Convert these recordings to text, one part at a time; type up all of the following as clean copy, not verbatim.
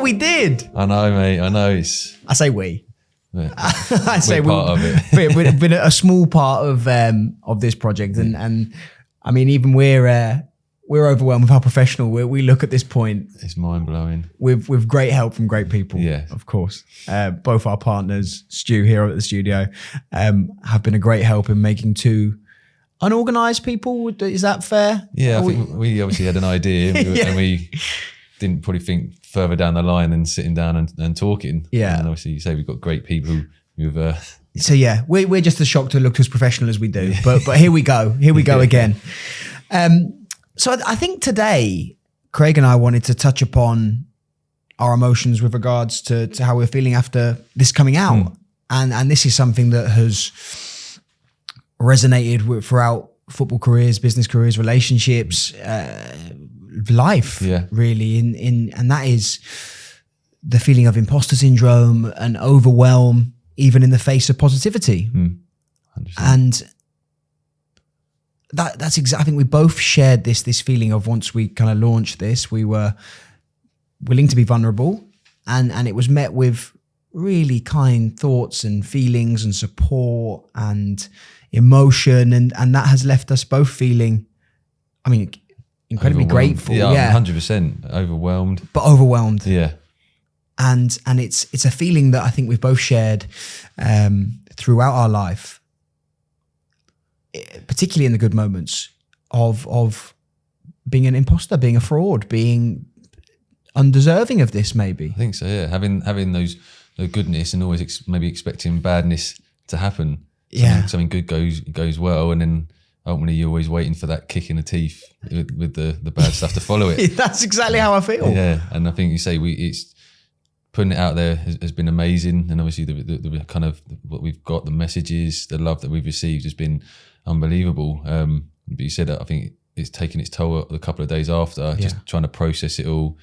we did. I know, mate. I know. I say we. Yeah, I say we're part of it. We've been a small part of this project, and I mean, even we're overwhelmed with how professional we look at this point. It's mind blowing. With great help from great people. Yeah, of course. Both our partners, Stu here at the studio, have been a great help in making two unorganized people. Is that fair? Yeah, I think we obviously had an idea, and we didn't probably think further down the line than sitting down and talking. Yeah, and obviously you say we've got great people who've. So yeah, we're just as shocked to look as professional as we do, but here we go. Here we go again. So I think today, Craig and I wanted to touch upon our emotions with regards to how we're feeling after this coming out. And this is something that has resonated throughout football careers, business careers, relationships, life, really. And that is the feeling of imposter syndrome and overwhelm, even in the face of positivity. And that's exactly, I think we both shared this feeling of, once we kind of launched this, we were willing to be vulnerable, and it was met with really kind thoughts and feelings and support and emotion, and that has left us both feeling, I mean, incredibly grateful. Yeah, 100% overwhelmed. But overwhelmed. Yeah. And it's a feeling that I think we've both shared throughout our life, particularly in the good moments of being an imposter, being a fraud, being undeserving of this, maybe. I think so, yeah. Having the goodness and always maybe expecting badness to happen. Something good goes well, and then ultimately you're always waiting for that kick in the teeth with the bad stuff to follow it. That's exactly how I feel. Yeah, and I think you say it's putting it out there has been amazing, and obviously the kind of what we've got, the messages, the love that we've received has been unbelievable. But you said that I think it's taken its toll a couple of days after, just trying to process it all.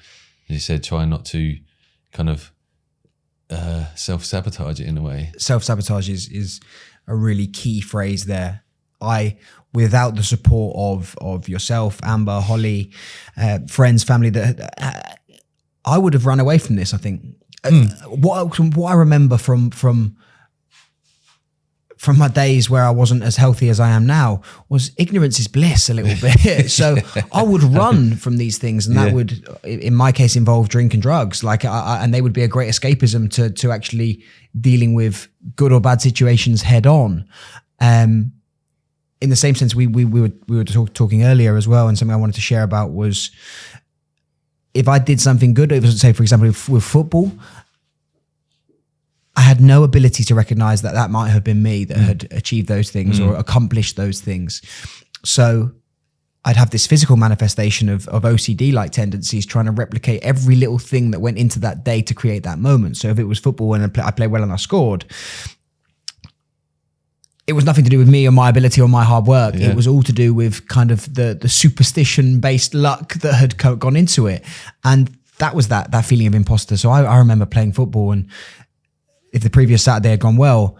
As you said, trying not to kind of self-sabotage it in a way. Self-sabotage is a really key phrase there. Without the support of yourself, Amber, Holly, friends, family, that I would have run away from this, I think. What I remember from my days where I wasn't as healthy as I am now was ignorance is bliss a little bit. So I would run from these things, and that would, in my case, involve drink and drugs. And they would be a great escapism to actually dealing with good or bad situations head on. In the same sense, we were talking earlier as well, and something I wanted to share about was, if I did something good, say for example with football, I had no ability to recognize that might have been me that had achieved those things or accomplished those things. So I'd have this physical manifestation of OCD-like tendencies, trying to replicate every little thing that went into that day to create that moment. So if it was football and I played well and I scored, it was nothing to do with me or my ability or my hard work. It was all to do with kind of the superstition-based luck that had gone into it. And that was that feeling of imposter. So I remember playing football, and if the previous Saturday had gone well,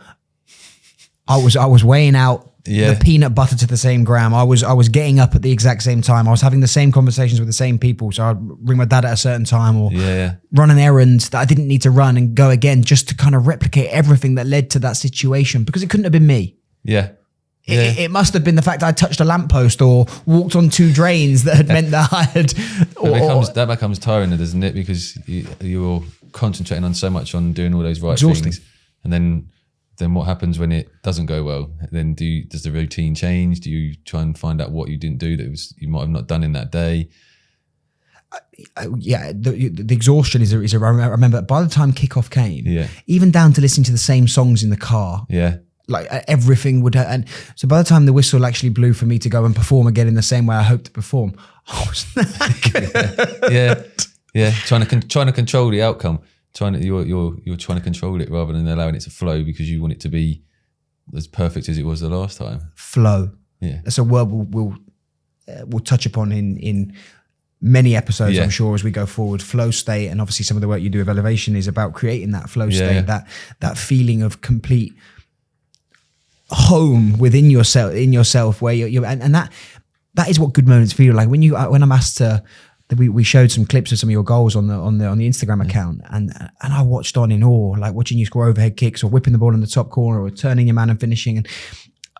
I was weighing out the peanut butter to the same gram. I was getting up at the exact same time. I was having the same conversations with the same people. So I'd ring my dad at a certain time, or run an errand that I didn't need to run and go again, just to kind of replicate everything that led to that situation, because it couldn't have been me. It must have been the fact that I touched a lamppost or walked on two drains that had meant that I had. That becomes tiring, doesn't it? Because you're concentrating on so much on doing all those right things, and then what happens when it doesn't go well? Then does the routine change? Do you try and find out what you didn't do that you might have not done in that day? The exhaustion is I remember by the time kickoff came, even down to listening to the same songs in the car. Like everything would, and so by the time the whistle actually blew for me to go and perform again in the same way I hoped to perform, I was trying to control the outcome. You're trying to control it rather than allowing it to flow, because you want it to be as perfect as it was the last time. Flow. That's a word we'll touch upon in many episodes, I'm sure, as we go forward. Flow state, and obviously some of the work you do with Elevation is about creating that flow state, that feeling of complete home within yourself, where you're and that is what good moments feel like. When I'm asked to we showed some clips of some of your goals on the Instagram account, and I watched on in awe, like watching you score overhead kicks or whipping the ball in the top corner or turning your man and finishing. And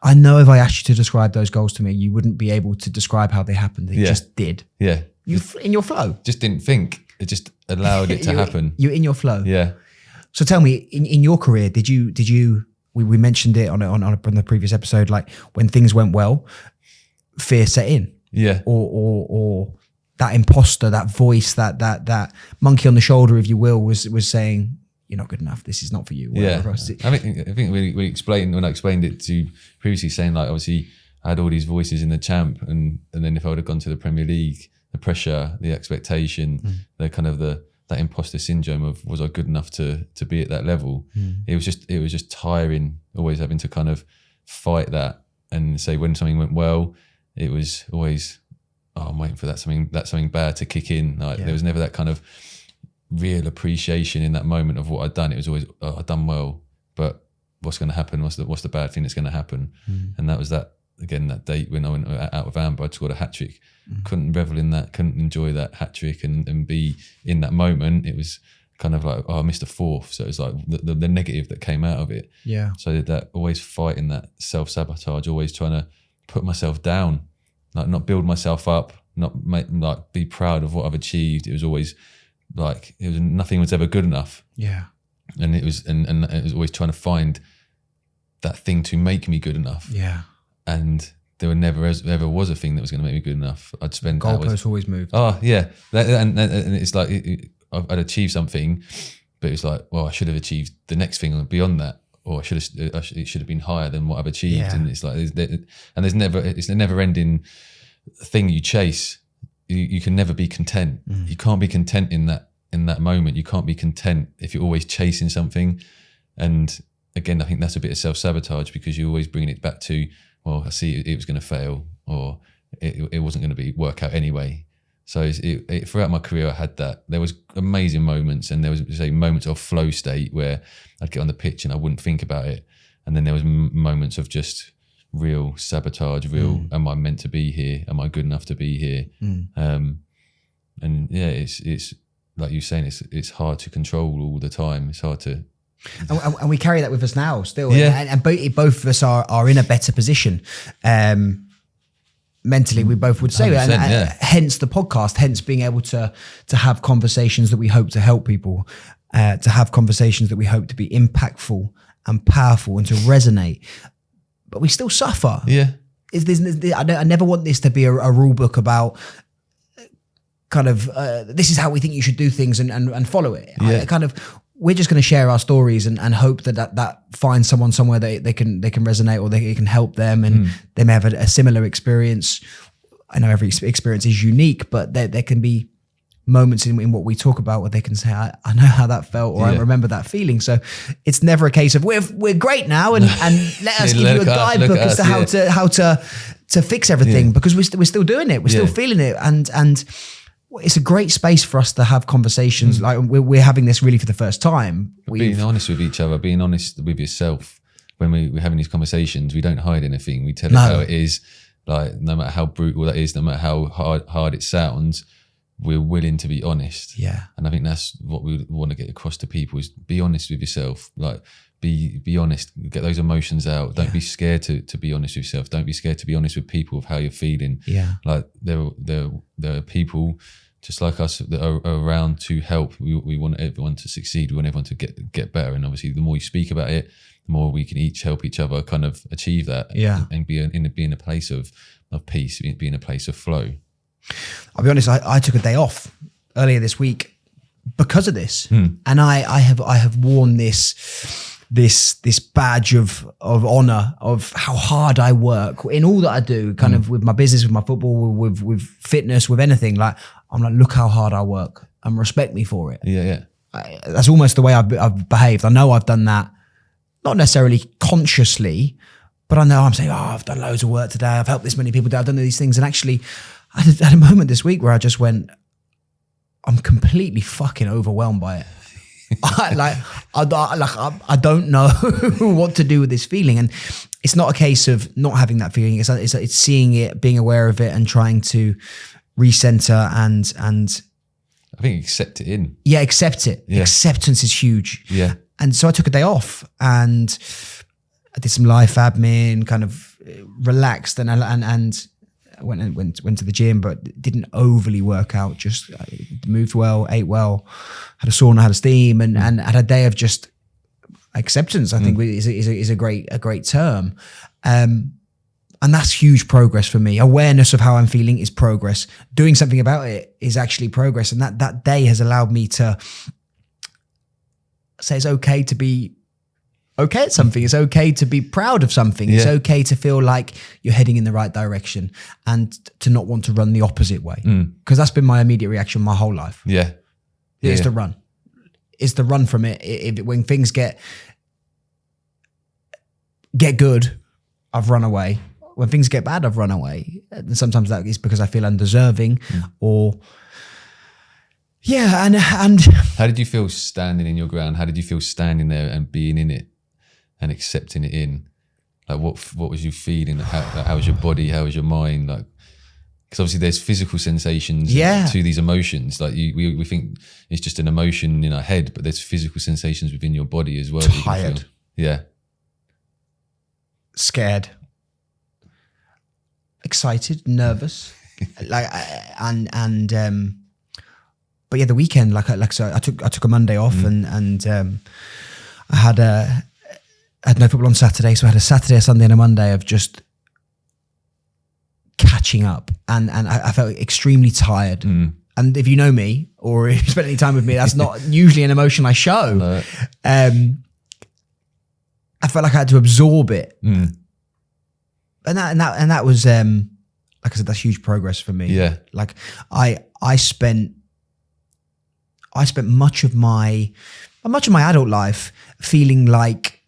I know if I asked you to describe those goals to me, you wouldn't be able to describe how they happened. They just did. Yeah. You in your flow. Just didn't think. It just allowed it to happen. You're in your flow. Yeah. So tell me, in your career, did you? We mentioned it on the previous episode. Like when things went well, fear set in. Yeah. Or that imposter, that voice, that monkey on the shoulder, if you will, was saying, "You're not good enough. This is not for you." Yeah. I think we explained when I explained it to previously, saying like obviously I had all these voices in the champ, and then if I would have gone to the Premier League, the pressure, the expectation, the kind of that imposter syndrome of was I good enough to be at that level? It was just tiring, always having to kind of fight that, and say when something went well, it was always, oh, I'm waiting for that something bad to kick in. Like there was never that kind of real appreciation in that moment of what I'd done. It was always, oh, I've done well, but what's going to happen? What's the bad thing that's going to happen? And that was that date when I went out with Amber, I'd scored a hat trick. Couldn't revel in that, couldn't enjoy that hat trick and be in that moment. It was kind of like, oh, I missed a fourth. So it was like the negative that came out of it. Yeah. So that always fighting that self-sabotage, always trying to put myself down, like not build myself up, not like be proud of what I've achieved. It was always like nothing was ever good enough. Yeah. And it was and it was always trying to find that thing to make me good enough. Yeah. And there never ever was a thing that was going to make me good enough. I'd spend goalposts always moved. Oh yeah, and it's like I'd achieved something, but it's like, well, I should have achieved the next thing beyond that, or it should have been higher than what I've achieved. Yeah. And it's like it's a never ending thing you chase. You can never be content. You can't be content in that moment. You can't be content if you're always chasing something. And again, I think that's a bit of self-sabotage, because you're always bringing it back to, well, I see it was going to fail, or it wasn't going to work out anyway. So throughout my career, I had that. There was amazing moments, and there was moments of flow state where I'd get on the pitch and I wouldn't think about it. And then there was moments of just real sabotage, am I meant to be here? Am I good enough to be here? And yeah, it's like you're saying, it's hard to control all the time. It's hard to. And we carry that with us now still. Yeah. And both of us are in a better position. Mentally, we both would say, and hence the podcast, hence being able to have conversations that we hope to help people, to have conversations that we hope to be impactful and powerful and to resonate. But we still suffer. Yeah. I never want this to be a rule book about kind of this is how we think you should do things and follow it. Yeah. We're just going to share our stories and hope that finds someone somewhere that they can resonate, or it can help them, and they may have a similar experience. I know every experience is unique, but there can be moments in what we talk about where they can say, I know how that felt, or I remember that feeling. So it's never a case of we're great now and let us give you a guidebook as to how to fix everything, because we're still doing it, we're still feeling it, and it's a great space for us to have conversations. Like we're having this really for the first time. Being honest with each other, being honest with yourself. When we're having these conversations, we don't hide anything. We tell it how it is. Like no matter how brutal that is, no matter how hard it sounds, we're willing to be honest. Yeah. And I think that's what we want to get across to people, is be honest with yourself. Like be honest, get those emotions out. Don't be scared to be honest with yourself. Don't be scared to be honest with people of how you're feeling. Yeah. Like there are people just like us that are around to help. We want everyone to succeed. We want everyone to get better. And obviously the more you speak about it, the more we can each help each other kind of achieve that. Yeah. And be in a place of peace, be in a place of flow. I'll be honest, I took a day off earlier this week because of this. And I have worn this badge of honor of how hard I work in all that I do, kind of with my business, with my football, with fitness, with anything. Like I'm like, look how hard I work, and respect me for it. Yeah. That's almost the way I've behaved. I know I've done that, not necessarily consciously, but I know I'm saying, I've done loads of work today. I've helped this many people today. I've done these things. And actually I had a moment this week where I just went, I'm completely fucking overwhelmed by it. I don't know what to do with this feeling. And it's not a case of not having that feeling. It's seeing it, being aware of it, and trying to recenter and I think accept it in. Yeah, accept it. Yeah. Acceptance is huge. Yeah. And so I took a day off and I did some life admin, kind of relaxed, and went to the gym, but didn't overly work out. Just moved well, ate well, had a sauna, had a steam, and had a day of just acceptance. I think is a great term, and that's huge progress for me. Awareness of how I'm feeling is progress. Doing something about it is actually progress, and that day has allowed me to say it's okay to be okay at something. It's okay to be proud of something. It's okay to feel like you're heading in the right direction and to not want to run the opposite way. Because that's been my immediate reaction my whole life. Yeah. It's to run. It's to run from it. When things get good, I've run away. When things get bad, I've run away. And sometimes that is because I feel undeserving or... Yeah, and how did you feel standing in your ground? How did you feel standing there and being in it and accepting it in? Like what was you feeling? How was your body? How was your mind? Like, because obviously there's physical sensations to these emotions. Like we think it's just an emotion in our head, but there's physical sensations within your body as well. Tired. Yeah. Scared. Excited, nervous. But yeah, the weekend, so I took a Monday off and I had no football on Saturday, so I had a Saturday, a Sunday, and a Monday of just catching up, and I felt extremely tired. And if you know me or if you spent any time with me, that's not usually an emotion I show. No. I felt like I had to absorb it, and that was like I said, that's huge progress for me. Yeah, like I spent much of my adult life feeling like,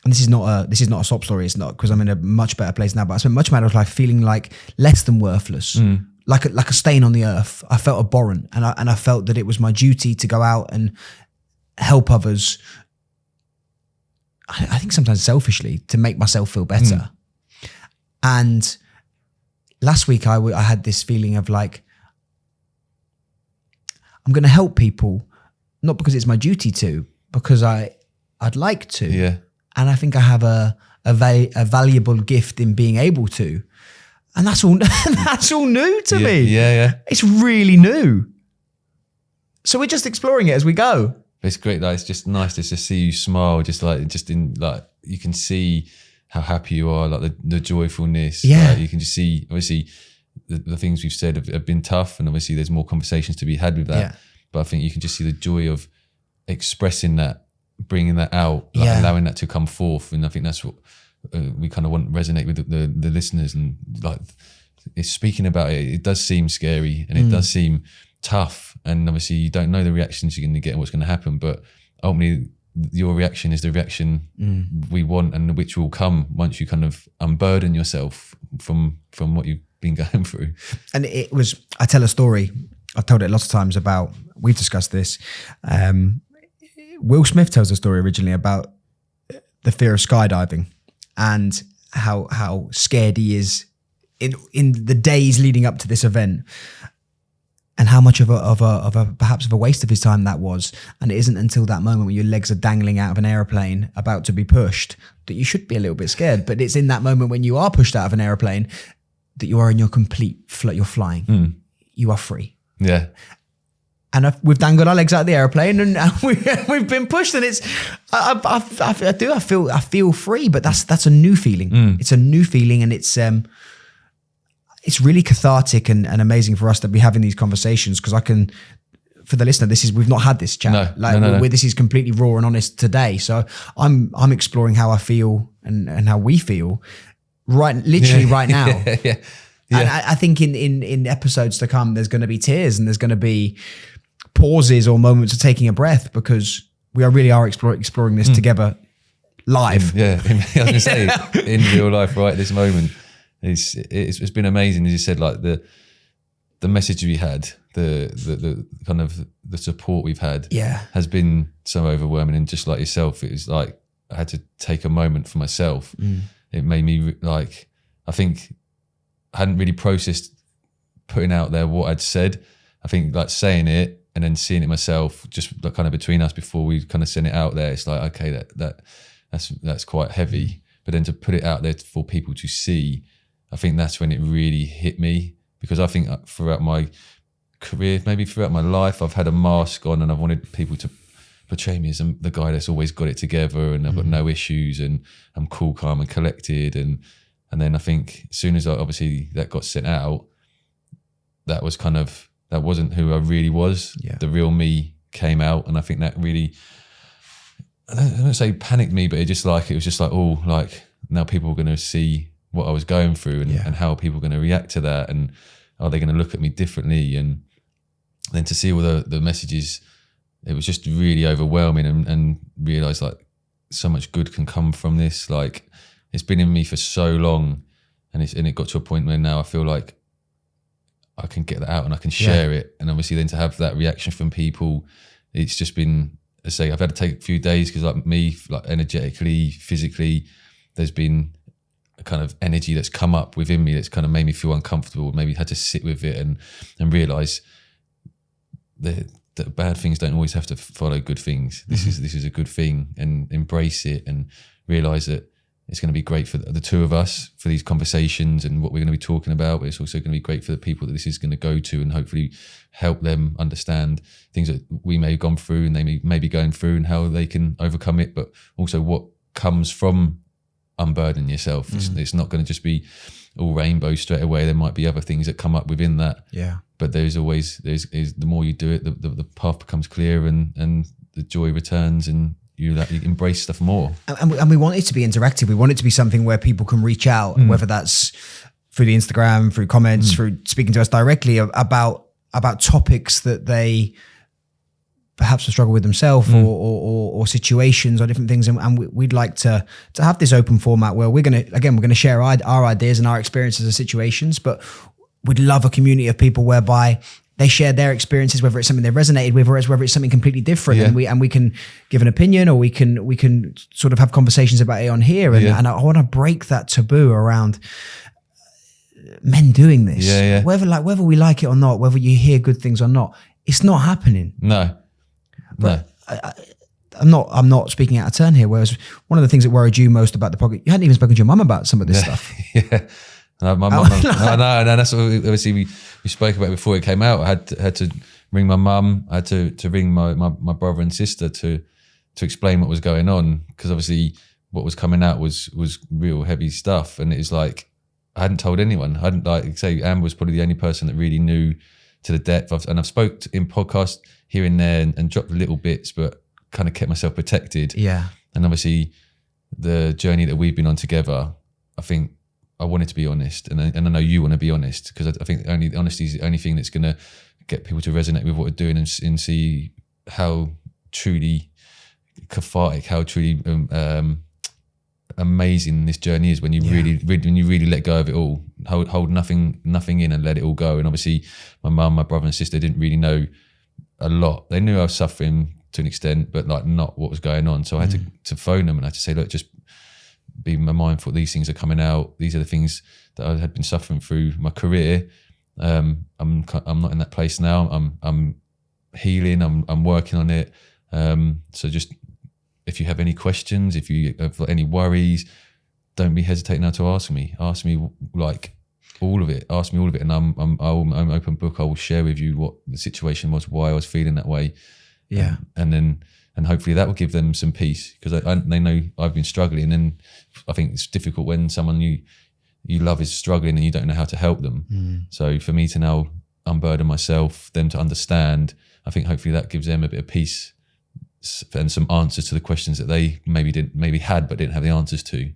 and this is not a sob story. It's not, because I'm in a much better place now. But I spent much of my adult life feeling like less than worthless, like a stain on the earth. I felt abhorrent, and I felt that it was my duty to go out and help others. I think sometimes selfishly, to make myself feel better. And last week I had this feeling of like, I'm going to help people, not because it's my duty to, because I'd like to. Yeah. And I think I have a valuable gift in being able to. And that's all that's all new to me. Yeah. It's really new. So we're just exploring it as we go. It's great. Like, it's just nice to just see you smile. Just in you can see how happy you are, like the joyfulness. Yeah. Like, you can just see, obviously, the things we've said have been tough, and obviously there's more conversations to be had with that. Yeah. But I think you can just see the joy of expressing that, bringing that out, allowing that to come forth. And I think that's what we kind of want to resonate with the listeners. And like, it's speaking about it, it does seem scary and it does seem tough. And obviously you don't know the reactions you're going to get and what's going to happen. But ultimately, your reaction is the reaction we want, and which will come once you kind of unburden yourself from what you've been going through. And it was, I tell a story, I've told it lots of times about, we've discussed this. Will Smith tells a story originally about the fear of skydiving and how scared he is in the days leading up to this event, and how much of a perhaps of a waste of his time that was. And it isn't until that moment when your legs are dangling out of an aeroplane about to be pushed that you should be a little bit scared. But it's in that moment when you are pushed out of an aeroplane that you are in your complete you're flying. You are free. Yeah. And we've dangled our legs out of the airplane, and we've been pushed, and it's I feel free, but that's a new feeling. It's a new feeling, and it's really cathartic and amazing for us to be having these conversations, because I can, for the listener, we've not had this chat. No. This is completely raw and honest today. So I'm exploring how I feel and how we feel right now. Yeah. And I think in episodes to come, there's going to be tears and there's going to be pauses or moments of taking a breath, because we really are exploring this together live. I was going to say, in real life right this moment. It's been amazing, as you said, like the message we had, the kind of the support we've had has been so overwhelming. And just like yourself, it was like I had to take a moment for myself. It made me like, I think I hadn't really processed putting out there what I'd said. I think like saying it and then seeing it myself, just like kind of between us before we kind of send it out there, it's like, okay, that's quite heavy. But then to put it out there for people to see, I think that's when it really hit me, because I think throughout my career, maybe throughout my life, I've had a mask on and I've wanted people to portray me as the guy that's always got it together and I've got no issues and I'm cool, calm and collected. And then I think as soon as obviously that got sent out, that wasn't who I really was. Yeah. The real me came out, and I think that really, I don't say panicked me, but it was just like, oh, like now people are going to see what I was going through and how people are going to react to that, and are they going to look at me differently? And then to see all the messages, it was just really overwhelming, and realize like so much good can come from this. Like it's been in me for so long, and it got to a point where now I feel like I can get that out and I can share it. And obviously then to have that reaction from people, it's just been, I say, I've had to take a few days because like me, like energetically, physically, there's been a kind of energy that's come up within me that's kind of made me feel uncomfortable, maybe had to sit with it and realize that bad things don't always have to follow good things. This is a good thing, and embrace it and realize that it's going to be great for the two of us for these conversations and what we're going to be talking about, but it's also going to be great for the people that this is going to go to, and hopefully help them understand things that we may have gone through and they may be going through and how they can overcome it, but also what comes from unburdening yourself. It's not going to just be all rainbow straight away. There might be other things that come up within that. Yeah. But there's the more you do it, the path becomes clear and the joy returns, and you embrace stuff more. And we want it to be interactive. We want it to be something where people can reach out, whether that's through the Instagram, through comments, through speaking to us directly about topics that they perhaps struggle with themselves or situations or different things. And we'd like to have this open format where we're going to share our ideas and our experiences of situations, but we'd love a community of people whereby they share their experiences, whether it's something they've resonated with, or whether it's something completely different, and we can give an opinion, or we can sort of have conversations about it on here. And I want to break that taboo around men doing this. Whether we like it or not, whether you hear good things or not, it's not happening. But I'm not speaking out of turn here. Whereas one of the things that worried you most about the podcast, you hadn't even spoken to your mum about some of this stuff. No, my mum. No, that's what obviously we spoke about before it came out. I had to ring my mum. I had to ring my brother and sister to explain what was going on, because obviously what was coming out was real heavy stuff, and it was like I hadn't told anyone. I hadn't, like say, Amber was probably the only person that really knew to the depth. I've spoke in podcasts here and there and dropped little bits, but kind of kept myself protected. Yeah. And obviously the journey that we've been on together, I think I wanted to be honest, and I know you want to be honest, because I think honesty is the only thing that's going to get people to resonate with what we're doing and see how truly cathartic, how truly amazing this journey is when you really let go of it all, hold nothing in and let it all go. And obviously my mum, my brother and sister didn't really know a lot. They knew I was suffering to an extent, but like not what was going on. So I had to phone them and I had to say, look, just be mindful these things are coming out. These are the things that I had been suffering through my career. I'm not in that place now. I'm healing. I'm working on it. So just if you have any questions, if you have any worries, don't be hesitating now to ask me. Ask me like all of it. Ask me all of it, and I'm open book. I will share with you what the situation was, why I was feeling that way. Yeah, and hopefully that will give them some peace, because they know I've been struggling, and I think it's difficult when someone you love is struggling and you don't know how to help them. So for me to now unburden myself, them to understand, I think hopefully that gives them a bit of peace and some answers to the questions that they maybe had but didn't have the answers to.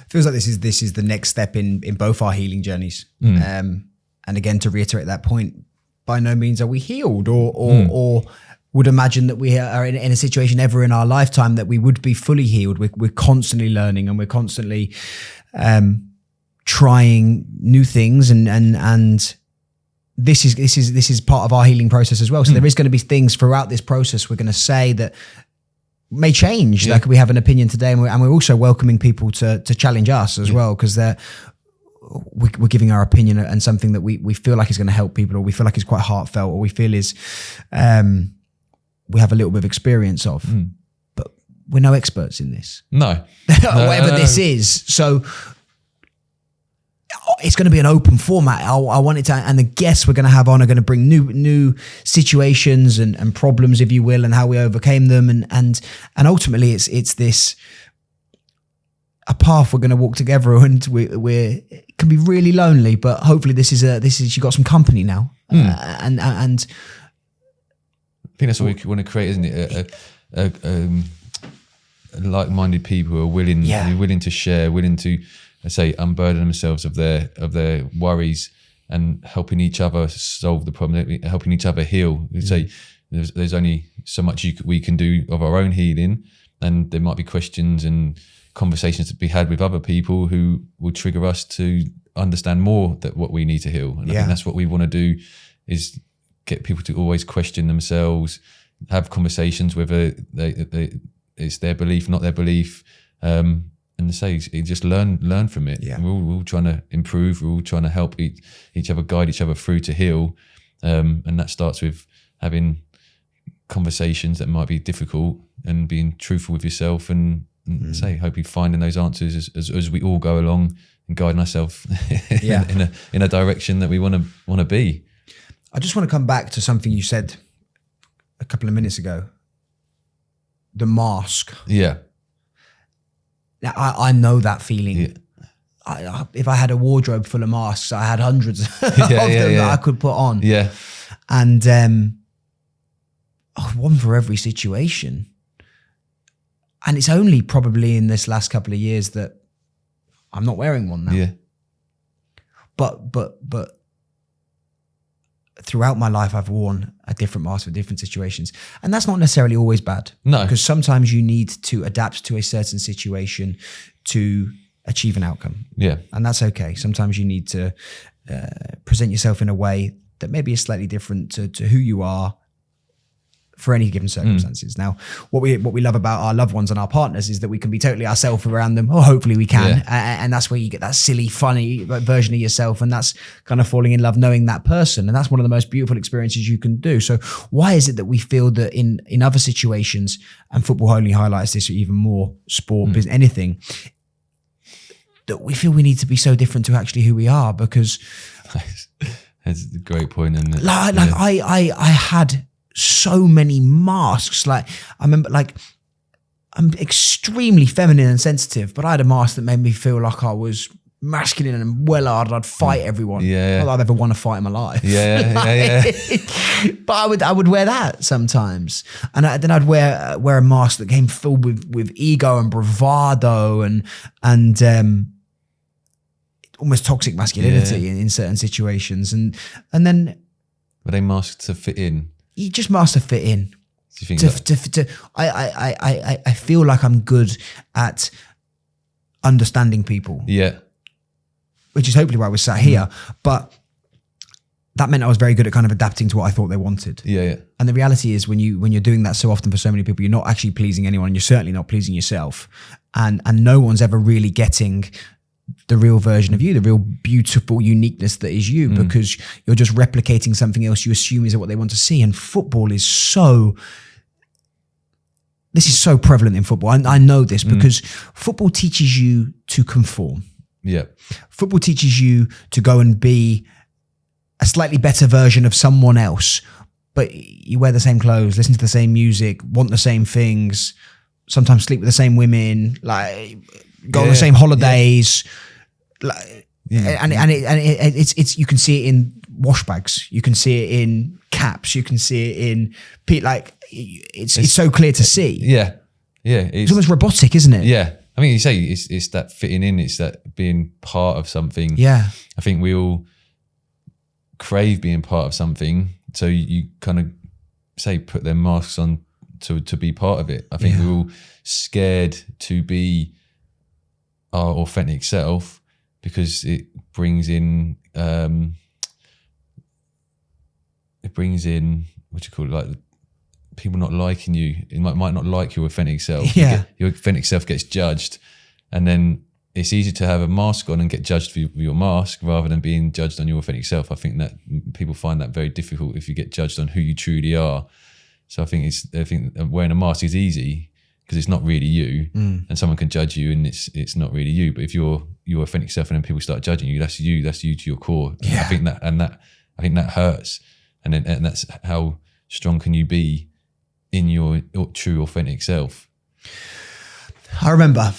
Feels like this is the next step in both our healing journeys. And again, to reiterate that point, by no means are we healed or would imagine that we are in a situation ever in our lifetime that we would be fully healed. We're constantly learning, and we're constantly trying new things, and this is part of our healing process as well. So there is going to be things throughout this process we're going to say that may change. Like we have an opinion today, and we're also welcoming people to challenge us as well, because we're giving our opinion and something that we feel like is going to help people, or we feel like is quite heartfelt, or we feel is we have a little bit of experience of. But we're no experts in this. No. Whatever this is. So it's going to be an open format. I want it to, and the guests we're going to have on are going to bring new situations and problems, if you will, and how we overcame them. And ultimately it's this, a path we're going to walk together, and it can be really lonely, but hopefully this is you got some company now. And I think that's what we want to create, isn't it? Like-minded people who are willing to share, willing to, let's say, unburden themselves of their worries, and helping each other solve the problem, helping each other heal. You'd say there's only so much we can do of our own healing, and there might be questions and conversations to be had with other people who will trigger us to understand more that what we need to heal. And I think that's what we want to do, is get people to always question themselves, have conversations whether it's their belief, not their belief, and say just learn from it. And we're all trying to improve. We're all trying to help each other, guide each other through to heal, and that starts with having conversations that might be difficult and being truthful with yourself, and say hopefully finding those answers as we all go along, and guiding ourselves in a direction that we want to be. I just want to come back to something you said a couple of minutes ago. The mask. Yeah. Now, I know that feeling. Yeah. If I had a wardrobe full of masks, I had hundreds of them that I could put on. Yeah. And one for every situation. And it's only probably in this last couple of years that I'm not wearing one now. Yeah. But throughout my life, I've worn a different mask for different situations. And that's not necessarily always bad. No. Because sometimes you need to adapt to a certain situation to achieve an outcome. Yeah. And that's okay. Sometimes you need to present yourself in a way that maybe is slightly different to who you are for any given circumstances. Now, what we love about our loved ones and our partners is that we can be totally ourselves around them, or hopefully we can. And that's where you get that silly, funny version of yourself. And that's kind of falling in love, knowing that person. And that's one of the most beautiful experiences you can do. So why is it that we feel that in other situations, and football only highlights this even more, sport, business, anything, that we feel we need to be so different to actually who we are? Because that's a great point, isn't it? I had so many masks. Like, I remember, like, I'm extremely feminine and sensitive, but I had a mask that made me feel like I was masculine and well-hard, and I'd fight everyone. Not that I've ever won a fight in my life. But I would wear that sometimes, and then I'd wear a mask that came filled with ego and bravado and almost toxic masculinity in certain situations, and then were they masks to fit in? You just mask to fit in. Do you think I feel like I'm good at understanding people. Yeah. Which is hopefully why I was sat here. But that meant I was very good at kind of adapting to what I thought they wanted. Yeah. And the reality is when you're doing that so often for so many people, you're not actually pleasing anyone, and you're certainly not pleasing yourself. And no one's ever really getting the real version of you, the real beautiful uniqueness that is you, because you're just replicating something else you assume is what they want to see. And football is this is so prevalent in football. I know this because football teaches you to conform. Yeah. Football teaches you to go and be a slightly better version of someone else, but you wear the same clothes, listen to the same music, want the same things, sometimes sleep with the same women, like go on the same holidays, like, and it's you can see it in wash bags, you can see it in caps, you can see it in like it's so clear to see. Yeah, it's almost robotic, isn't it? Yeah, I mean, you say it's that fitting in, it's that being part of something. Yeah, I think we all crave being part of something, so you kind of say put their masks on to be part of it. I think we're all scared to be our authentic self because it brings in what do you call it, like people not liking you. It might not like your authentic self. Yeah, your authentic self gets judged, and then it's easy to have a mask on and get judged for your mask rather than being judged on your authentic self. I think that people find that very difficult if you get judged on who you truly are. So I think wearing a mask is easy because it's not really you, and someone can judge you and it's not really you. But if you're your authentic self and then people start judging you, that's you to your core. Yeah. I think that hurts, and that's how strong can you be in your true authentic self. I remember,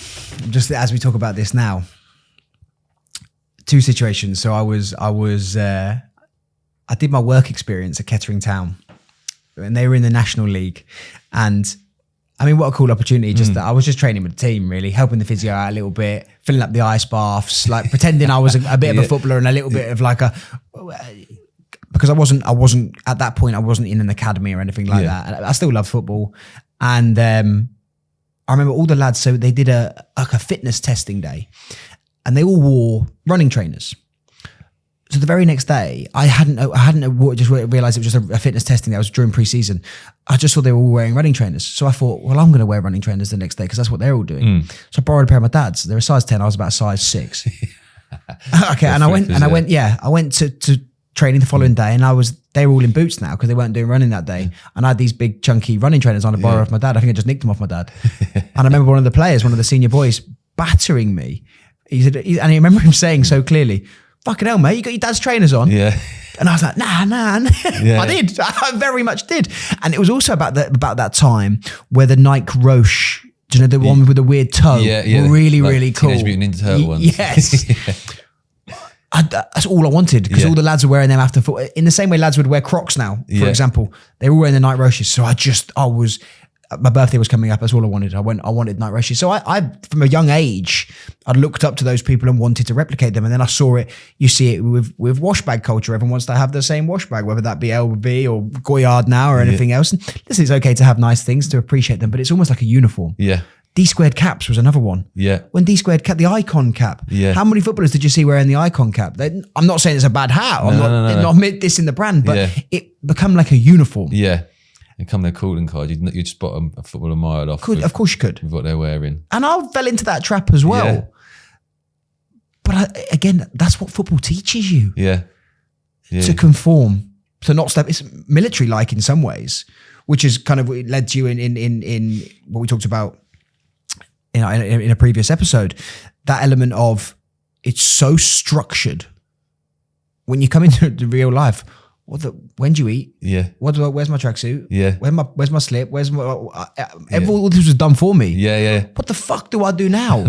just as we talk about this now, two situations. So I did my work experience at Kettering Town, and they were in the National League. And I mean, what a cool opportunity. Just that I was just training with the team, really, helping the physio out a little bit, filling up the ice baths, like pretending I was a bit of a footballer and a little bit of like because I wasn't at that point, I wasn't in an academy or anything like that. And I still love football. And I remember all the lads, so they did a fitness testing day, and they all wore running trainers. So the very next day, I hadn't just realised it was just a fitness testing day. I was during pre-season. I just saw they were all wearing running trainers. So I thought, well, I'm going to wear running trainers the next day because that's what they're all doing. So I borrowed a pair of my dad's. They were size 10. I was about a size 6. Okay, and I went to training the following day, and they were all in boots now because they weren't doing running that day. And I had these big chunky running trainers on a borrow off my dad. I think I just nicked them off my dad. And I remember one of the senior boys battering me. He said, and I remember him saying so clearly, "Fucking hell, mate, you got your dad's trainers on?" Yeah. And I was like, nah. Yeah. I did. I very much did. And it was also about that time where the Nike Roche, do you know, the one with the weird toe? Yeah. Were really, like really cool. Teenage Mutant Ninja Turtle ones. Yes. That's all I wanted because all the lads were wearing them after football. In the same way lads would wear Crocs now, for example. They were wearing the Nike Roches. So my birthday was coming up. That's all I wanted. I wanted Nike Roches. So I from a young age, I looked up to those people and wanted to replicate them. And then I saw it. You see it with wash bag culture. Everyone wants to have the same wash bag, whether that be LB or Goyard now or anything else. And listen, it's okay to have nice things, to appreciate them, but it's almost like a uniform. Yeah. D squared caps was another one. Yeah. When D squared cap, the icon cap. Yeah. How many footballers did you see wearing the icon cap? I'm not saying it's a bad hat. I'm not dissing the brand, but it become like a uniform. Yeah. And come their calling card, you'd spot a footballer mile off. Of course you could. With what they're wearing. And I fell into that trap as well. Yeah. But again, that's what football teaches you. Yeah. To conform, to not step. It's military-like in some ways, which is kind of what led to you in what we talked about in a previous episode. That element of it's so structured. When you come into the real life, when do you eat? Yeah. Where's my tracksuit? Yeah. Where's my slip? Where's my? All this was done for me. Yeah. What the fuck do I do now?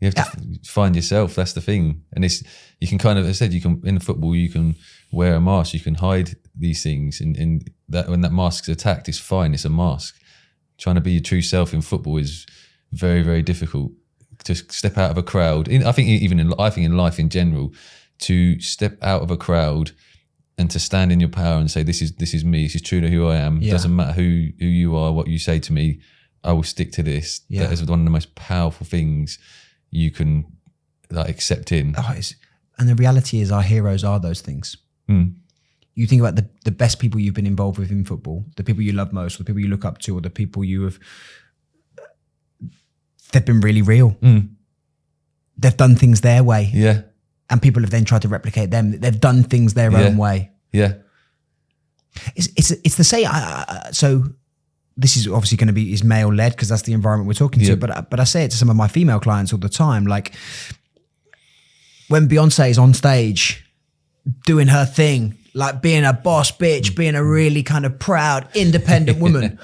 You have to find yourself. That's the thing. And you can kind of, as I said, in football, you can wear a mask. You can hide these things. And that when that mask's attacked, it's fine. It's a mask. Trying to be your true self in football is very, very difficult. To step out of a crowd. I think in life in general, to step out of a crowd and to stand in your power and say, this is me. This is true to who I am. Yeah. Doesn't matter who you are, what you say to me. I will stick to this. Yeah. That is one of the most powerful things you can accept in. And the reality is our heroes are those things. You think about the best people you've been involved with in football, the people you love most, or the people you look up to, or the people they've been really real. They've done things their way. Yeah. And people have then tried to replicate them. They've done things their own way. Yeah. It's the same. So this is obviously going to be male led because that's the environment we're talking to. But I say it to some of my female clients all the time. Like when Beyonce is on stage doing her thing, like being a boss bitch, being a really kind of proud, independent woman,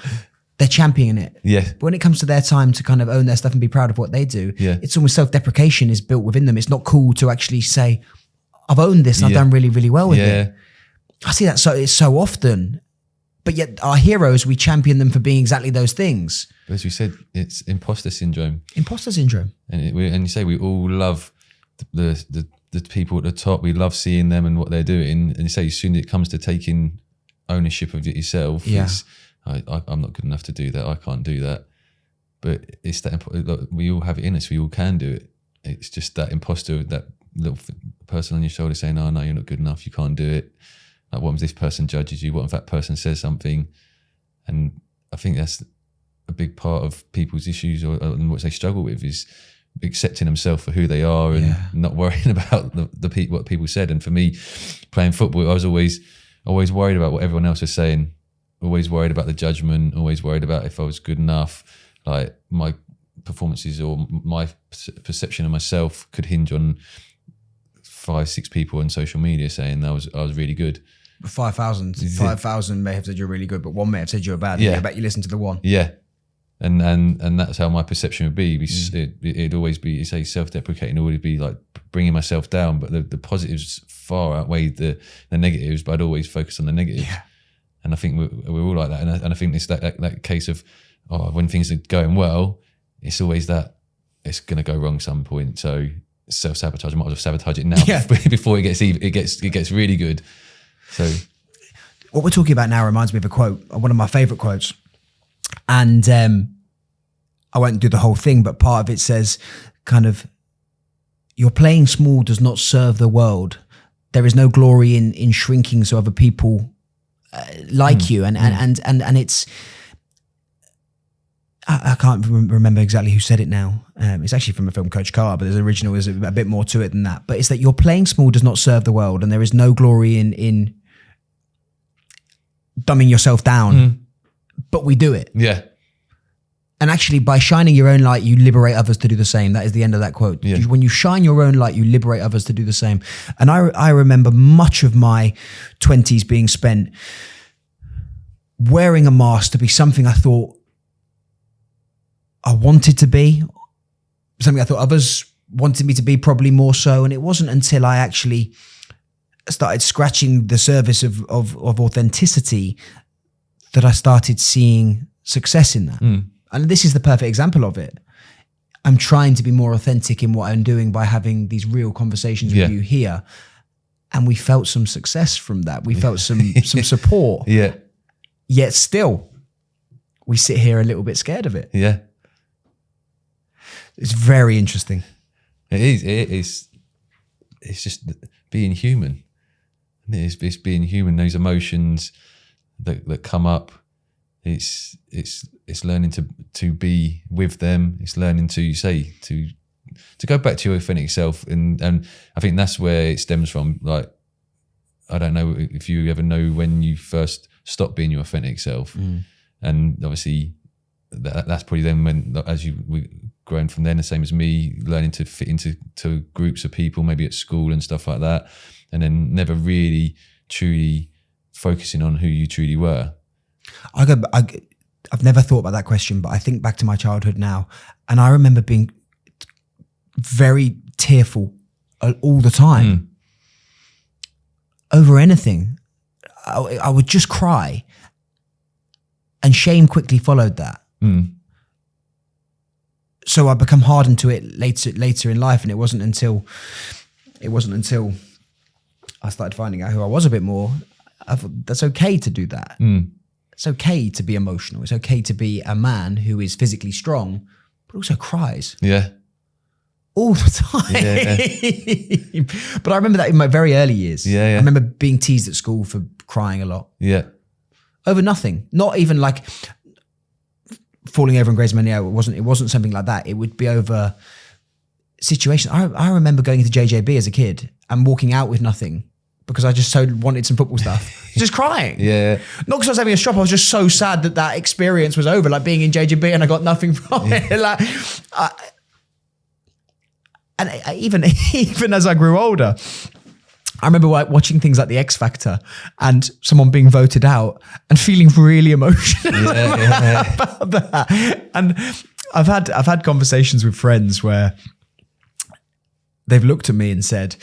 they're championing it. Yeah. But when it comes to their time to kind of own their stuff and be proud of what they do, it's almost self-deprecation is built within them. It's not cool to actually say, I've owned this and I've done really, really well with it. I see that so often. But yet our heroes, we champion them for being exactly those things. But as we said, it's imposter syndrome. Imposter syndrome. And you say we all love the people at the top. We love seeing them and what they're doing. And you say as soon as it comes to taking ownership of it yourself, it's, I'm not good enough to do that. I can't do that. But it's that we all have it in us. We all can do it. It's just that imposter, that little person on your shoulder saying, "Oh no, you're not good enough. You can't do it." Like, what if this person judges you? What if that person says something? And I think that's a big part of people's issues or what they struggle with is accepting themselves for who they are and not worrying about what people said. And for me, playing football, I was always worried about what everyone else was saying, always worried about the judgment, always worried about if I was good enough, like my performances or my perception of myself could hinge on 5-6 people on social media saying I was really good. 5,000 may have said you're really good, but one may have said you're bad. Yeah. I bet you listen to the one. Yeah. And that's how my perception would be. It'd always be, you say, self-deprecating, always be like bringing myself down, but the positives far outweighed the negatives, but I'd always focus on the negatives. Yeah. And I think we're all like that. And I think it's that case of, when things are going well, it's always that it's going to go wrong some point. So self-sabotage, I might as well sabotage it now before it gets really good. So what we're talking about now reminds me of a quote, one of my favorite quotes. And I won't do the whole thing, but part of it says kind of, your playing small does not serve the world. There is no glory in shrinking so other people like you. And it's, I can't remember exactly who said it now. It's actually from a film, Coach Carr, but there's original is a bit more to it than that. But it's that your playing small does not serve the world, and there is no glory in dumbing yourself down. But we do it. Yeah. And actually, by shining your own light, you liberate others to do the same. That is the end of that quote. Yeah. When you shine your own light, you liberate others to do the same. And I remember much of my 20s being spent wearing a mask to be something I thought I wanted to be, something I thought others wanted me to be, probably more so. And it wasn't until I actually started scratching the surface of authenticity that I started seeing success in that. And this is the perfect example of it. I'm trying to be more authentic in what I'm doing by having these real conversations with you here. And we felt some success from that. We felt some support. Yeah. Yet still, we sit here a little bit scared of it. Yeah. It's very interesting. It is. It's just being human. It's being human. Those emotions that come up. It's learning to be with them. It's learning to go back to your authentic self, and I think that's where it stems from. Like, I don't know if you ever know when you first stopped being your authentic self, and obviously that's probably then when, as we grown from then, the same as me, learning to fit into groups of people, maybe at school and stuff like that, and then never really truly focusing on who you truly were. I've never thought about that question, but I think back to my childhood now, and I remember being very tearful all the time over anything. I would just cry, and shame quickly followed that. So I become hardened to it later in life, and it wasn't until I started finding out who I was a bit more. I thought that's okay to do that. It's okay to be emotional. It's okay to be a man who is physically strong, but also cries. Yeah. All the time. Yeah. But I remember that in my very early years. Yeah. I remember being teased at school for crying a lot. Yeah. Over nothing. Not even like falling over in Grey's Anatomy. It wasn't something like that. It would be over situations. I remember going into JJB as a kid and walking out with nothing, because I just so wanted some football stuff. Just crying. Yeah. Not because I was having a strop. I was just so sad that experience was over, like being in JGB and I got nothing from it. Like, even as I grew older, I remember watching things like The X Factor and someone being voted out and feeling really emotional about that. And I've had conversations with friends where they've looked at me and said,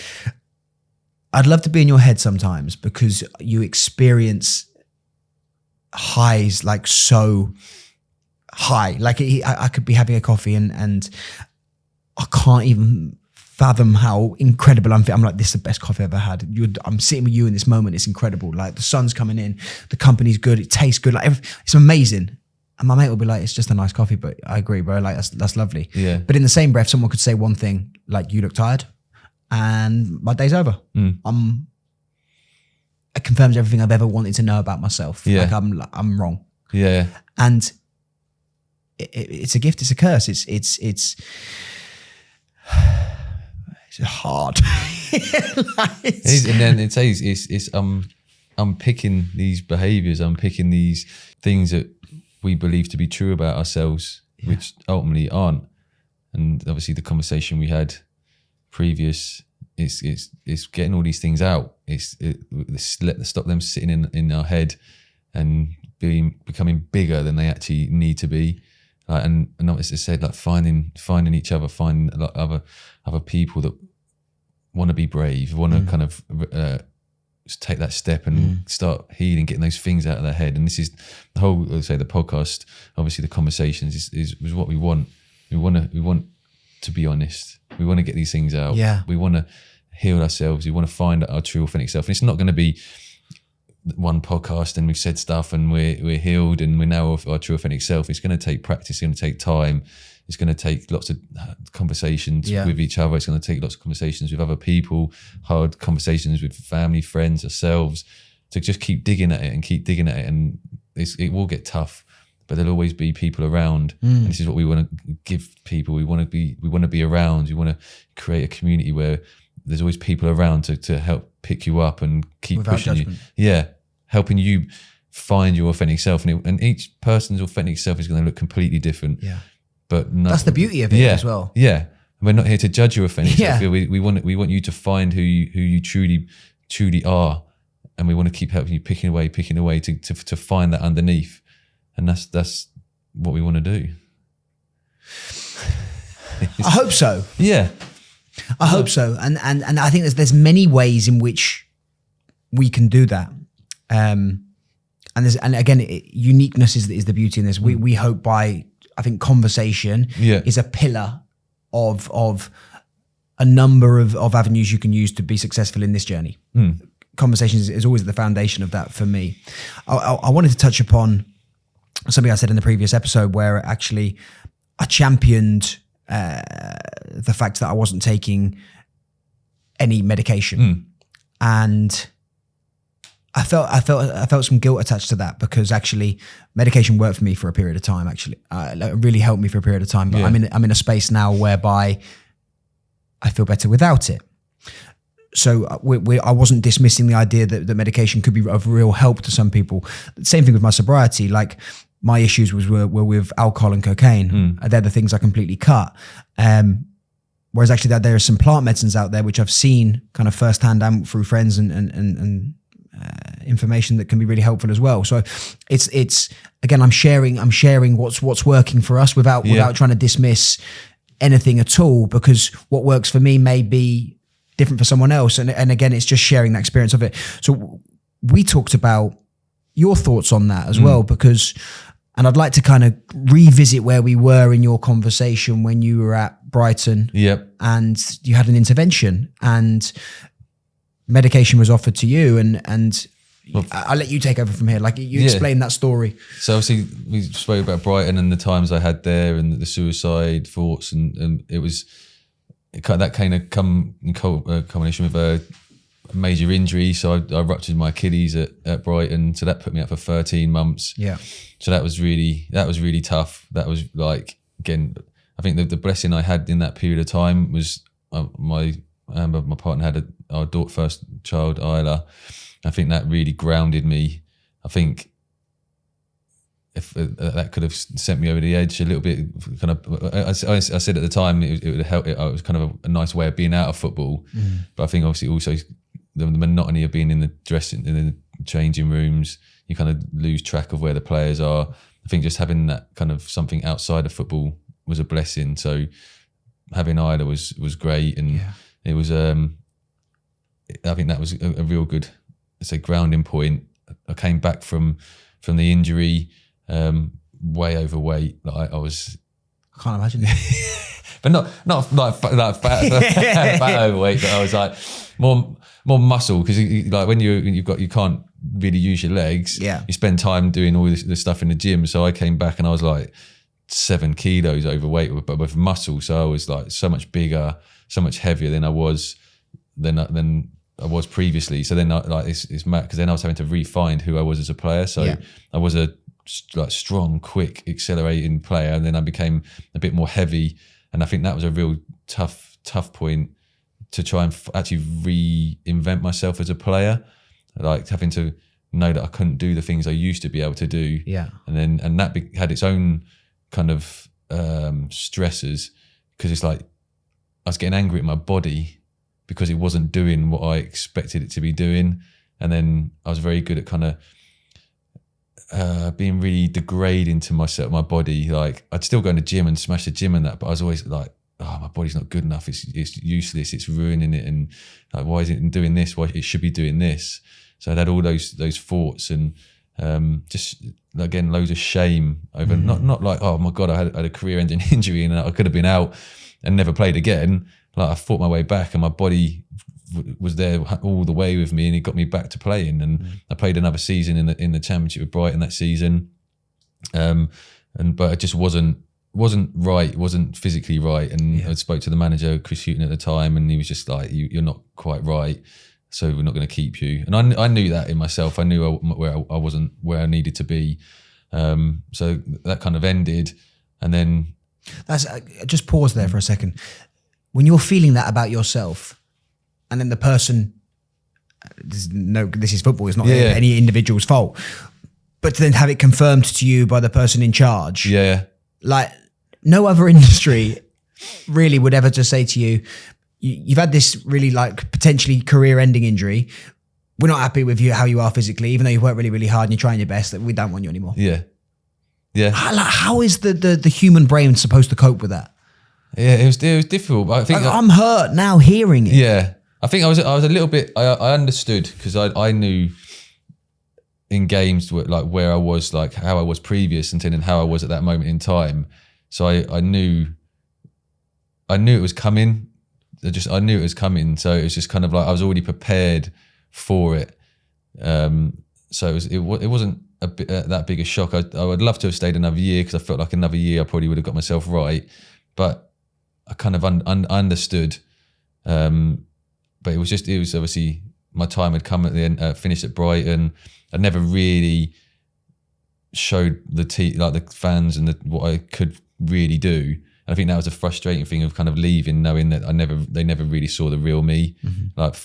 I'd love to be in your head sometimes, because you experience highs like so high. Like I could be having a coffee and I can't even fathom how incredible I'm feeling. I'm like, this is the best coffee I've ever had. I'm sitting with you in this moment. It's incredible. Like, the sun's coming in, the company's good, it tastes good. Like, it's amazing. And my mate will be like, it's just a nice coffee. But I agree, bro. Like, that's lovely. Yeah. But in the same breath, someone could say one thing, like, you look tired. And my day's over. It confirms everything I've ever wanted to know about myself. Yeah. Like I'm wrong. Yeah. And it's a gift. It's a curse. It's It's hard. And then it's unpicking these behaviours, unpicking these things that we believe to be true about ourselves, which ultimately aren't. And obviously the conversation we had previous, it's getting all these things out. It's stop them sitting in our head and becoming bigger than they actually need to be. And as I said, like finding each other, finding like other people that want to be brave, want to kind of just take that step and start healing, getting those things out of their head. And this is the whole, let's say, the podcast. Obviously, the conversations is what we want. We want to be honest. We want to get these things out. Yeah. We want to heal ourselves. We want to find our true, authentic self. And it's not going to be one podcast and we've said stuff and we're healed and we're now our true, authentic self. It's going to take practice. It's going to take time. It's going to take lots of conversations with each other. It's going to take lots of conversations with other people, hard conversations with family, friends, ourselves, to just keep digging at it and keep digging at it. And it will get tough, but there'll always be people around. And this is what we want to give people. We want to be around. We want to create a community where there's always people around to help pick you up and keep without pushing judgment. you. Yeah, helping you find your authentic self. And each person's authentic self is going to look completely different. Yeah. But that's the beauty of it as well. Yeah. We're not here to judge your authentic self. We want you to find who you truly are. And we want to keep helping you picking away to find that underneath. And that's what we want to do. I hope so. Yeah. I hope so. And I think there's many ways in which we can do that. And again, uniqueness is the beauty in this. We hope by, I think conversation is a pillar of a number of avenues you can use to be successful in this journey. Conversation is always the foundation of that for me. I wanted to touch upon something I said in the previous episode where actually I championed the fact that I wasn't taking any medication. And I felt some guilt attached to that because actually medication worked for me for a period of time. Actually, it really helped me for a period of time. But I'm in a space now whereby I feel better without it. So I wasn't dismissing the idea that medication could be of real help to some people. Same thing with my sobriety. Like my issues were with alcohol and cocaine. They're the things I completely cut. Whereas actually there are some plant medicines out there which I've seen kind of firsthand and through friends and information that can be really helpful as well. So it's again, I'm sharing what's working for us without trying to dismiss anything at all, because what works for me may be different for someone else. And again, it's just sharing that experience of it. So we talked about your thoughts on that as well, and I'd like to kind of revisit where we were in your conversation when you were at Brighton and you had an intervention and medication was offered to you, and I'll let you take over from here. Like you explain that story. So obviously we spoke about Brighton and the times I had there and the suicide thoughts, and that kind of come in combination with a major injury. So I ruptured my Achilles at Brighton. So that put me up for 13 months. Yeah. So that was really tough. That was like, again, I think the blessing I had in that period of time was my partner had our first child, Isla. I think that really grounded me. I think if that could have sent me over the edge a little bit, kind of. I said at the time it would help. It was kind of a nice way of being out of football. But I think obviously also the monotony of being in the changing rooms, you kind of lose track of where the players are. I think just having that kind of something outside of football was a blessing. So having Isla was great, and it was. I think that was a real good, let's say, grounding point. I came back from the injury, way overweight. Like I was. I can't imagine. But not like fat overweight. But I was like more muscle, because like when you can't really use your legs. Yeah. You spend time doing all this stuff in the gym. So I came back and I was like 7 kilos overweight, but with muscle. So I was like so much bigger, so much heavier than I was previously. So then it's mad, because then I was having to re-find who I was as a player. So I was a like strong, quick, accelerating player, and then I became a bit more heavy. And I think that was a real tough tough point to try and actually reinvent myself as a player, like having to know that I couldn't do the things I used to be able to do. Yeah. And that had its own kind of stressors, because it's like I was getting angry at my body because it wasn't doing what I expected it to be doing. And then I was very good at kind of being really degrading to myself, my body. Like I'd still go in the gym and smash the gym and that, but I was always like, oh, my body's not good enough. It's useless. It's ruining it. And like, why is it doing this? Why it should be doing this? So I had all those thoughts, and just again loads of shame over not like, oh my God, I had a career-ending injury and I could have been out and never played again. Like I fought my way back, and my body was there all the way with me, and it got me back to playing. And I played another season in the championship with Brighton that season, but it just wasn't right, wasn't physically right. And I spoke to the manager, Chris Houghton, at the time, and he was just like, you're not quite right, so we're not going to keep you. And I knew that in myself. I knew where I wasn't where I needed to be. So that kind of ended. And then just pause there for a second. When you're feeling that about yourself, and then the person, this is football, it's not any individual's fault, but to then have it confirmed to you by the person in charge. Yeah. Like no other industry really would ever just say to you, you've had this really like potentially career-ending injury. We're not happy with you how you are physically, even though you work really, really hard and you're trying your best. That we don't want you anymore. Yeah, yeah. How is the human brain supposed to cope with that? Yeah, it was difficult. But I think I'm hurt now hearing it. Yeah, I think I was a little bit. I understood, because I knew in games like where I was, like how I was previous, and then how I was at that moment in time. So I knew it was coming. I knew it was coming, so it was just kind of like I was already prepared for it. So it wasn't that big a shock. I would love to have stayed another year, because I felt like another year I probably would have got myself right. But I kind of understood. But it was obviously my time had come at the end. Finished at Brighton. I never really showed the fans and what I could really do. I think that was a frustrating thing of kind of leaving, knowing that they never really saw the real me, like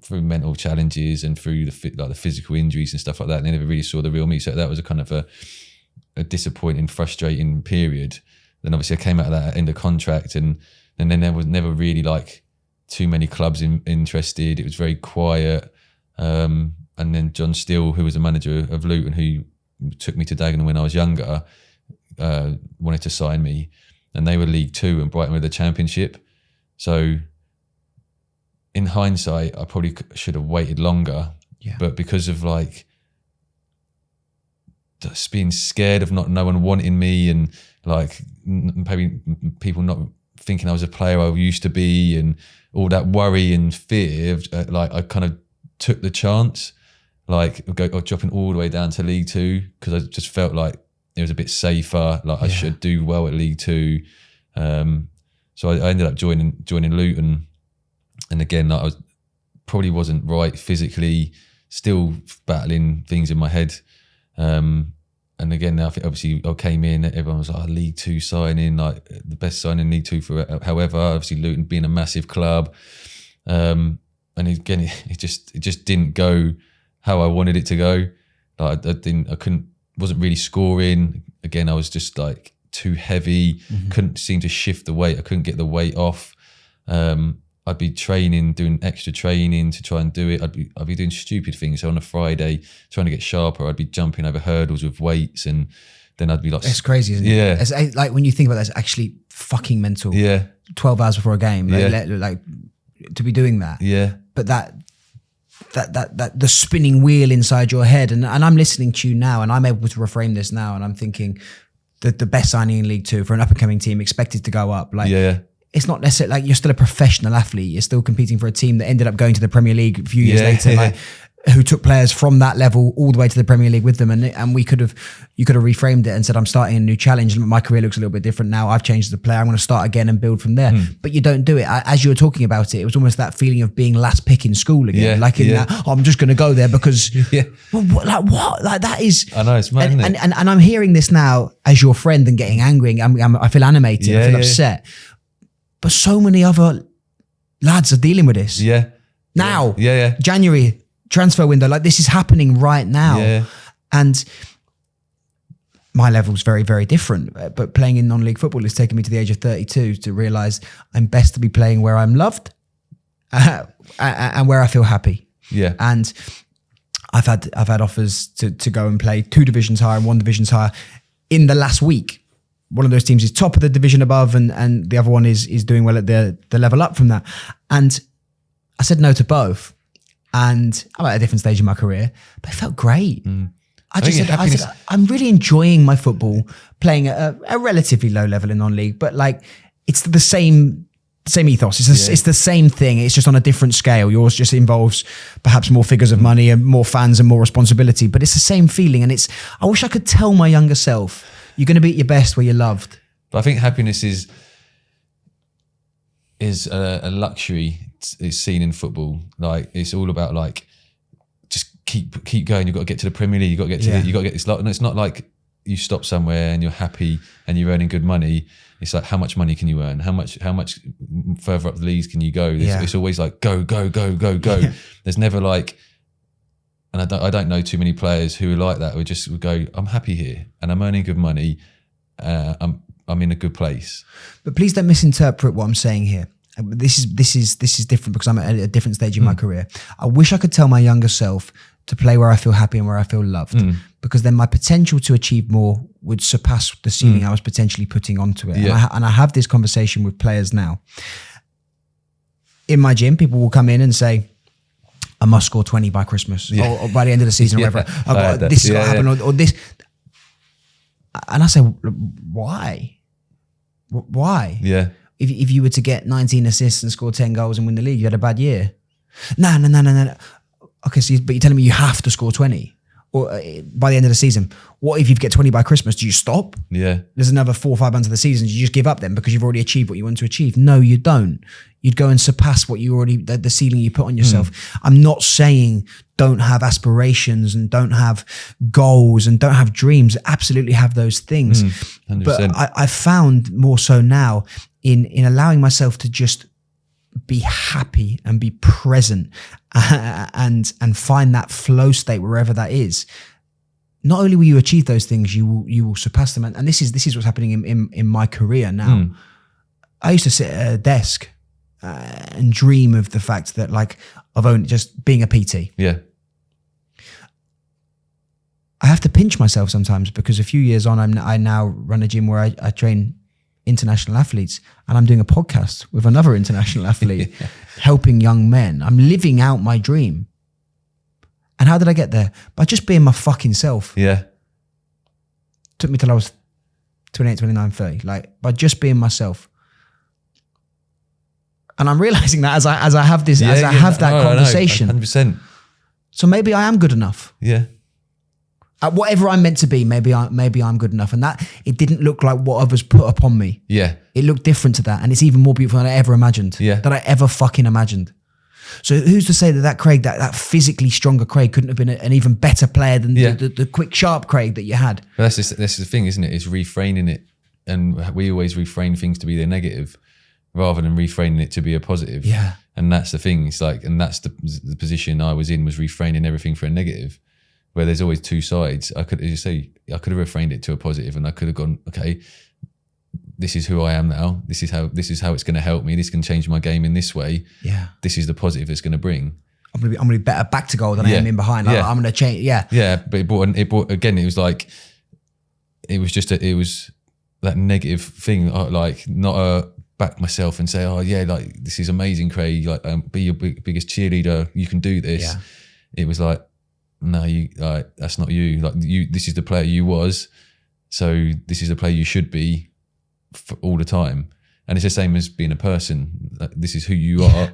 through mental challenges and through the physical injuries and stuff like that. And they never really saw the real me. So that was a kind of a disappointing, frustrating period. Then obviously I came out of that end of contract, and then there was never really like too many clubs interested. It was very quiet. And then John Steele, who was the manager of Luton, who took me to Dagenham when I was younger, wanted to sign me. And they were League Two and Brighton were the Championship. So in hindsight, I probably should have waited longer. Yeah. But because of like just being scared of no one wanting me, and like maybe people not thinking I was a player I used to be, and all that worry and fear, like I kind of took the chance, like dropping all the way down to League Two, because I just felt like it was a bit safer. Like I should do well at League Two. So I ended up joining Luton, and again, I probably wasn't right physically, still battling things in my head. And again, I think obviously I came in, everyone was like, League Two signing, like the best signing in League Two for however. Obviously Luton being a massive club, and again, it just didn't go how I wanted it to go. Like wasn't really scoring. Again, I was just like too heavy, couldn't seem to shift the weight. I couldn't get the weight off. I'd be doing extra training to try and do it. I'd be doing stupid things. So on a Friday, trying to get sharper, I'd be jumping over hurdles with weights, and then I'd be like... It's crazy, isn't it? Yeah. It's like when you think about that, it's actually fucking mental. Yeah. 12 hours before a game, like to be doing that. Yeah. But that the spinning wheel inside your head, and I'm listening to you now, and I'm able to reframe this now, and I'm thinking that the best signing in League Two for an up and coming team expected to go up, like it's not necessarily like you're still a professional athlete. You're still competing for a team that ended up going to the Premier League a few years later, like who took players from that level all the way to the Premier League with them. And you could have reframed it and said, I'm starting a new challenge. My career looks a little bit different now. I've changed as a player. I'm going to start again and build from there. But you don't do it. As you were talking about it, it was almost that feeling of being last pick in school again. That, I'm just going to go there because what? Like that is, I know, it's mad, isn't it? And I'm hearing this now as your friend and getting angry. I feel animated. I feel upset. But so many other lads are dealing with this. Yeah. Now. Yeah. January, transfer window. Like, this is happening right now. Yeah. And my level's very, very different. But playing in non-league football has taken me to the age of 32 to realise I'm best to be playing where I'm loved and where I feel happy. Yeah. And I've had offers to go and play 2 divisions higher and 1 divisions higher in the last week. One of those teams is top of the division above, and the other one is doing well at the level up from that. And I said no to both. And I'm at a different stage in my career, but it felt great. I said, I'm really enjoying my football, playing at a relatively low level in non-league, but like, it's the same ethos. It's the same thing. It's just on a different scale. Yours just involves perhaps more figures of money and more fans and more responsibility, but it's the same feeling. And I wish I could tell my younger self, you're going to be at your best where you're loved. But I think happiness is a luxury. It's seen in football. Like, it's all about like, just keep going. You've got to get to the Premier League. You've got to get to you got to get this. And it's not like you stop somewhere and you're happy and you're earning good money. It's like, how much money can you earn? How much further up the leagues can you go? It's always like go. Yeah. There's never like, and I don't know too many players who are like that. Who just would go, I'm happy here and I'm earning good money. I'm in a good place. But please don't misinterpret what I'm saying here. This is different because I'm at a different stage in my career. I wish I could tell my younger self to play where I feel happy and where I feel loved, because then my potential to achieve more would surpass the ceiling I was potentially putting onto it. Yeah. And I have this conversation with players now. In my gym, people will come in and say, I must score 20 by Christmas or by the end of the season or whatever. This has got to happen or this. And I say, why? Why? Yeah. If you were to get 19 assists and score 10 goals and win the league, you had a bad year. No. Okay, but you're telling me you have to score 20 or by the end of the season. What if you get 20 by Christmas? Do you stop? Yeah. There's another 4 or 5 months of the season. Do you just give up then because you've already achieved what you want to achieve? No, you don't. You'd go and surpass what you already, the ceiling you put on yourself. I'm not saying don't have aspirations and don't have goals and don't have dreams. Absolutely have those things. 100%. But I've found more so now in allowing myself to just be happy and be present and find that flow state wherever that is. Not only will you achieve those things, you will surpass them. And this is what's happening in my career now. I used to sit at a desk and dream of the fact that of only just being a PT. Yeah. I have to pinch myself sometimes because a few years on, I now run a gym where I train international athletes, and I'm doing a podcast with another international athlete helping young men. I'm living out my dream. And how did I get there? By just being my fucking self. Yeah. Took me till I was 28, 29, 30. By just being myself. And I'm realizing that as I have this, I have that conversation. 100%. So maybe I am good enough. Yeah. At whatever I'm meant to be, maybe I'm good enough. And that, it didn't look like what others put upon me. Yeah. It looked different to that. And it's even more beautiful than I ever imagined. Yeah. That I ever fucking imagined. So who's to say that Craig, that physically stronger Craig couldn't have been an even better player than the quick, sharp Craig that you had? But that's the thing, isn't it? It's reframing it. And we always reframe things to be their negative rather than reframing it to be a positive. Yeah. And that's the thing. It's and that's the position I was in, was reframing everything for a negative. Where there's always two sides. I could have reframed it to a positive, and I could have gone, okay, this is who I am now. This is how it's going to help me. This can change my game in this way. Yeah. This is the positive it's going to bring. I'm going to be better back to goal than I am in behind. I'm going to change. Yeah. Yeah. But it brought again, it was that negative thing, not back myself and say, oh yeah, this is amazing, Craig. Be your biggest cheerleader. You can do this. Yeah. It was no, that's not you. This is the player you was, so this is the player you should be for all the time. And it's the same as being a person. This is who you are.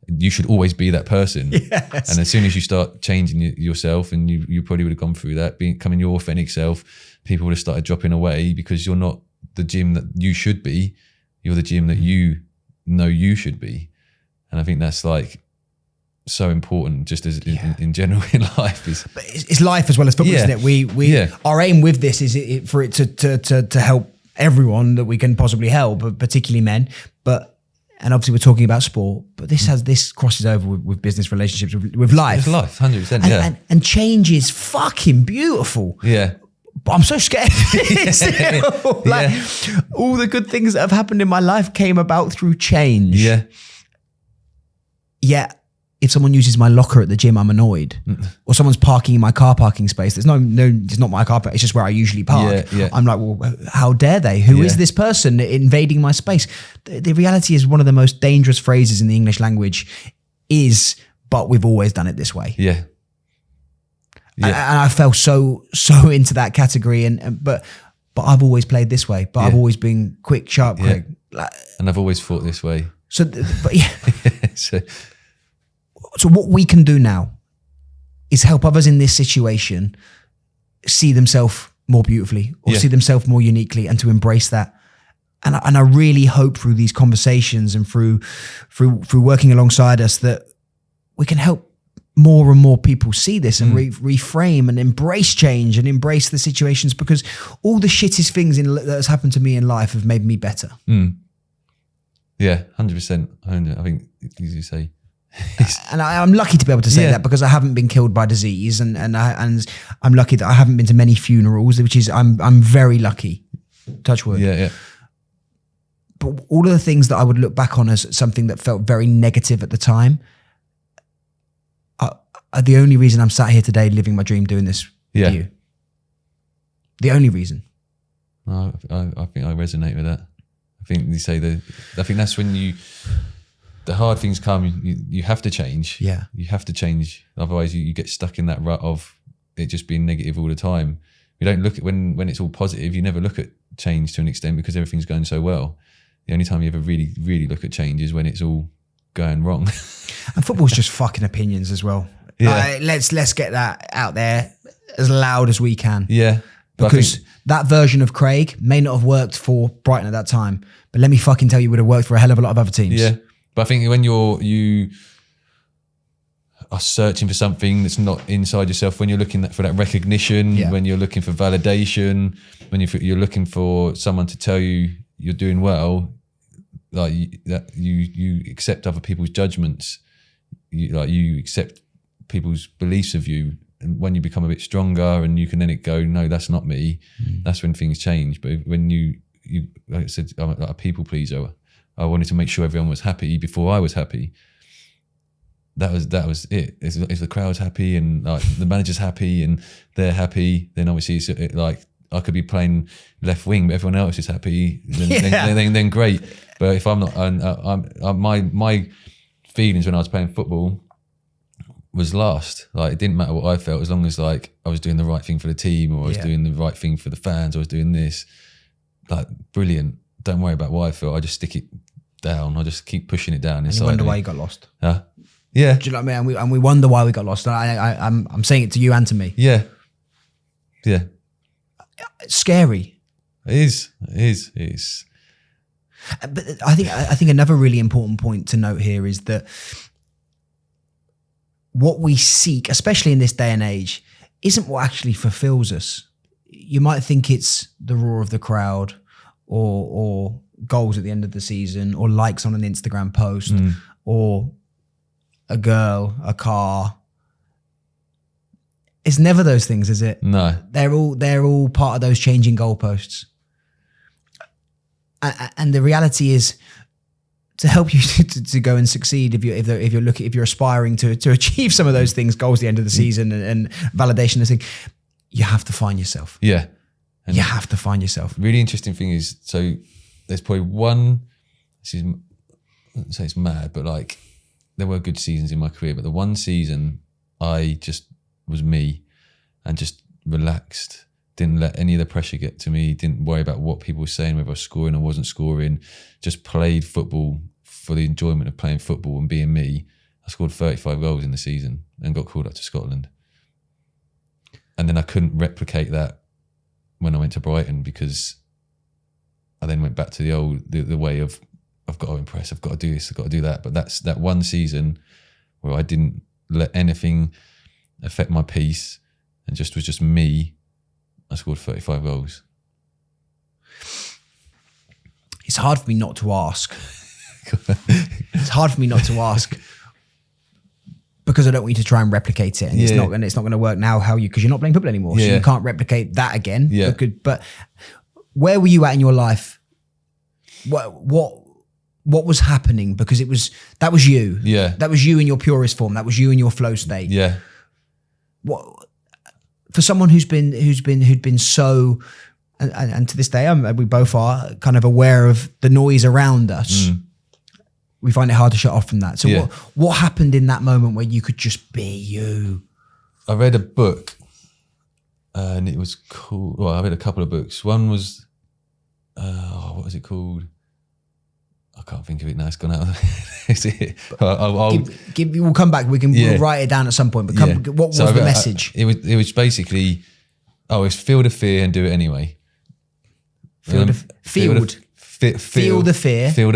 You should always be that person. Yes. And as soon as you start changing yourself, and you probably would have gone through that, becoming your authentic self, people would have started dropping away because you're not the Jim that you should be. You're the Jim that you know you should be. And I think that's so important, just as in general in life. But it's life as well as football, isn't it? We our aim with this is for it to help everyone that we can possibly help, but particularly men. But and obviously we're talking about sport, but this crosses over with business relationships, with life. It's life, 100%. Yeah. And change is fucking beautiful. Yeah. But I'm so scared. Like, all the good things that have happened in my life came about through change. Yeah. Yeah. If someone uses my locker at the gym, I'm annoyed. Or someone's parking in my car parking space. It's not my car park. It's just where I usually park. Yeah. I'm like, well, how dare they? Who is this person invading my space? The reality is, one of the most dangerous phrases in the English language is, but we've always done it this way. Yeah. And I fell so into that category. But I've always played this way. But I've always been quick, sharp, quick. Like, and I've always thought this way. So what we can do now is help others in this situation see themselves more beautifully, or see themselves more uniquely, and to embrace that. And I really hope through these conversations and through working alongside us that we can help more and more people see this and reframe and embrace change and embrace the situations, because all the shittest things that has happened to me in life have made me better. Yeah, 100%. I think, as you say. And I'm lucky to be able to say that, because I haven't been killed by disease, and I'm lucky that I haven't been to many funerals, which is I'm very lucky. Touch wood. Yeah. But all of the things that I would look back on as something that felt very negative at the time are the only reason I'm sat here today living my dream, doing this with you. The only reason. I think I resonate with that. I think you say I think that's when the hard things come, you have to change. Yeah. You have to change. Otherwise you get stuck in that rut of it just being negative all the time. You don't look at when it's all positive, you never look at change to an extent, because everything's going so well. The only time you ever really, really look at change is when it's all going wrong. And football's just fucking opinions as well. Yeah. Let's get that out there as loud as we can. Yeah. Because that version of Craig may not have worked for Brighton at that time, but let me fucking tell you, it would have worked for a hell of a lot of other teams. Yeah. But I think when you are searching for something that's not inside yourself, when you're looking for that recognition, when you're looking for validation, when you're looking for someone to tell you you're doing well, like that you accept other people's judgments, you accept people's beliefs of you, and when you become a bit stronger and you can then go, no, that's not me. That's when things change. But when you like I said, I'm like a people pleaser. I wanted to make sure everyone was happy before I was happy. That was it. If the crowd's happy and like the manager's happy and they're happy, then obviously it's like I could be playing left wing, but everyone else is happy. Then great. But if I'm not, my feelings when I was playing football was last. Like, it didn't matter what I felt, as long as like I was doing the right thing for the team, or I was doing the right thing for the fans, or I was doing this. Like, brilliant. Don't worry about what I feel. I just stick it down. I just keep pushing it down inside. And you wonder why you got lost. Yeah. Do you know what I mean? And we wonder why we got lost. I'm saying it to you and to me. Yeah. Yeah. It's scary. It is. But I think another really important point to note here is that what we seek, especially in this day and age, isn't what actually fulfills us. You might think it's the roar of the crowd, or goals at the end of the season, or likes on an Instagram post, or a girl, a car. It's never those things, is it? No. They're all part of those changing goalposts. And the reality is, to help you to go and succeed, if you're aspiring to achieve some of those things, goals at the end of the season and validation and thing, you have to find yourself. Yeah. And you have to find yourself. Really interesting thing is, so there's probably one, I wouldn't say it's mad, but like there were good seasons in my career, but the one season I just was me and just relaxed, didn't let any of the pressure get to me, didn't worry about what people were saying, whether I was scoring or wasn't scoring, just played football for the enjoyment of playing football and being me. I scored 35 goals in the season and got called up to Scotland. And then I couldn't replicate that when I went to Brighton, because I then went back to the way of, I've got to impress, I've got to do this, I've got to do that. But that's that one season where I didn't let anything affect my peace and was just me. I scored 35 goals. It's hard for me not to ask. It's hard for me not to ask because I don't want you to try and replicate it, and it's not going to work now. Because you're not playing football anymore, so you can't replicate that again. Yeah. But where were you at in your life? What was happening? Because that was you. Yeah. That was you in your purest form. That was you in your flow state. Yeah. What for someone who'd been so, and to this day, we both are kind of aware of the noise around us. We find it hard to shut off from that. So what happened in that moment where you could just be you? I read a book, and it was cool. Well, I read a couple of books. One was, what was it called? I can't think of it now. It's gone out. We'll come back. We'll write it down at some point. But what was the message? It was basically, it's feel the fear and do it anyway. Feel the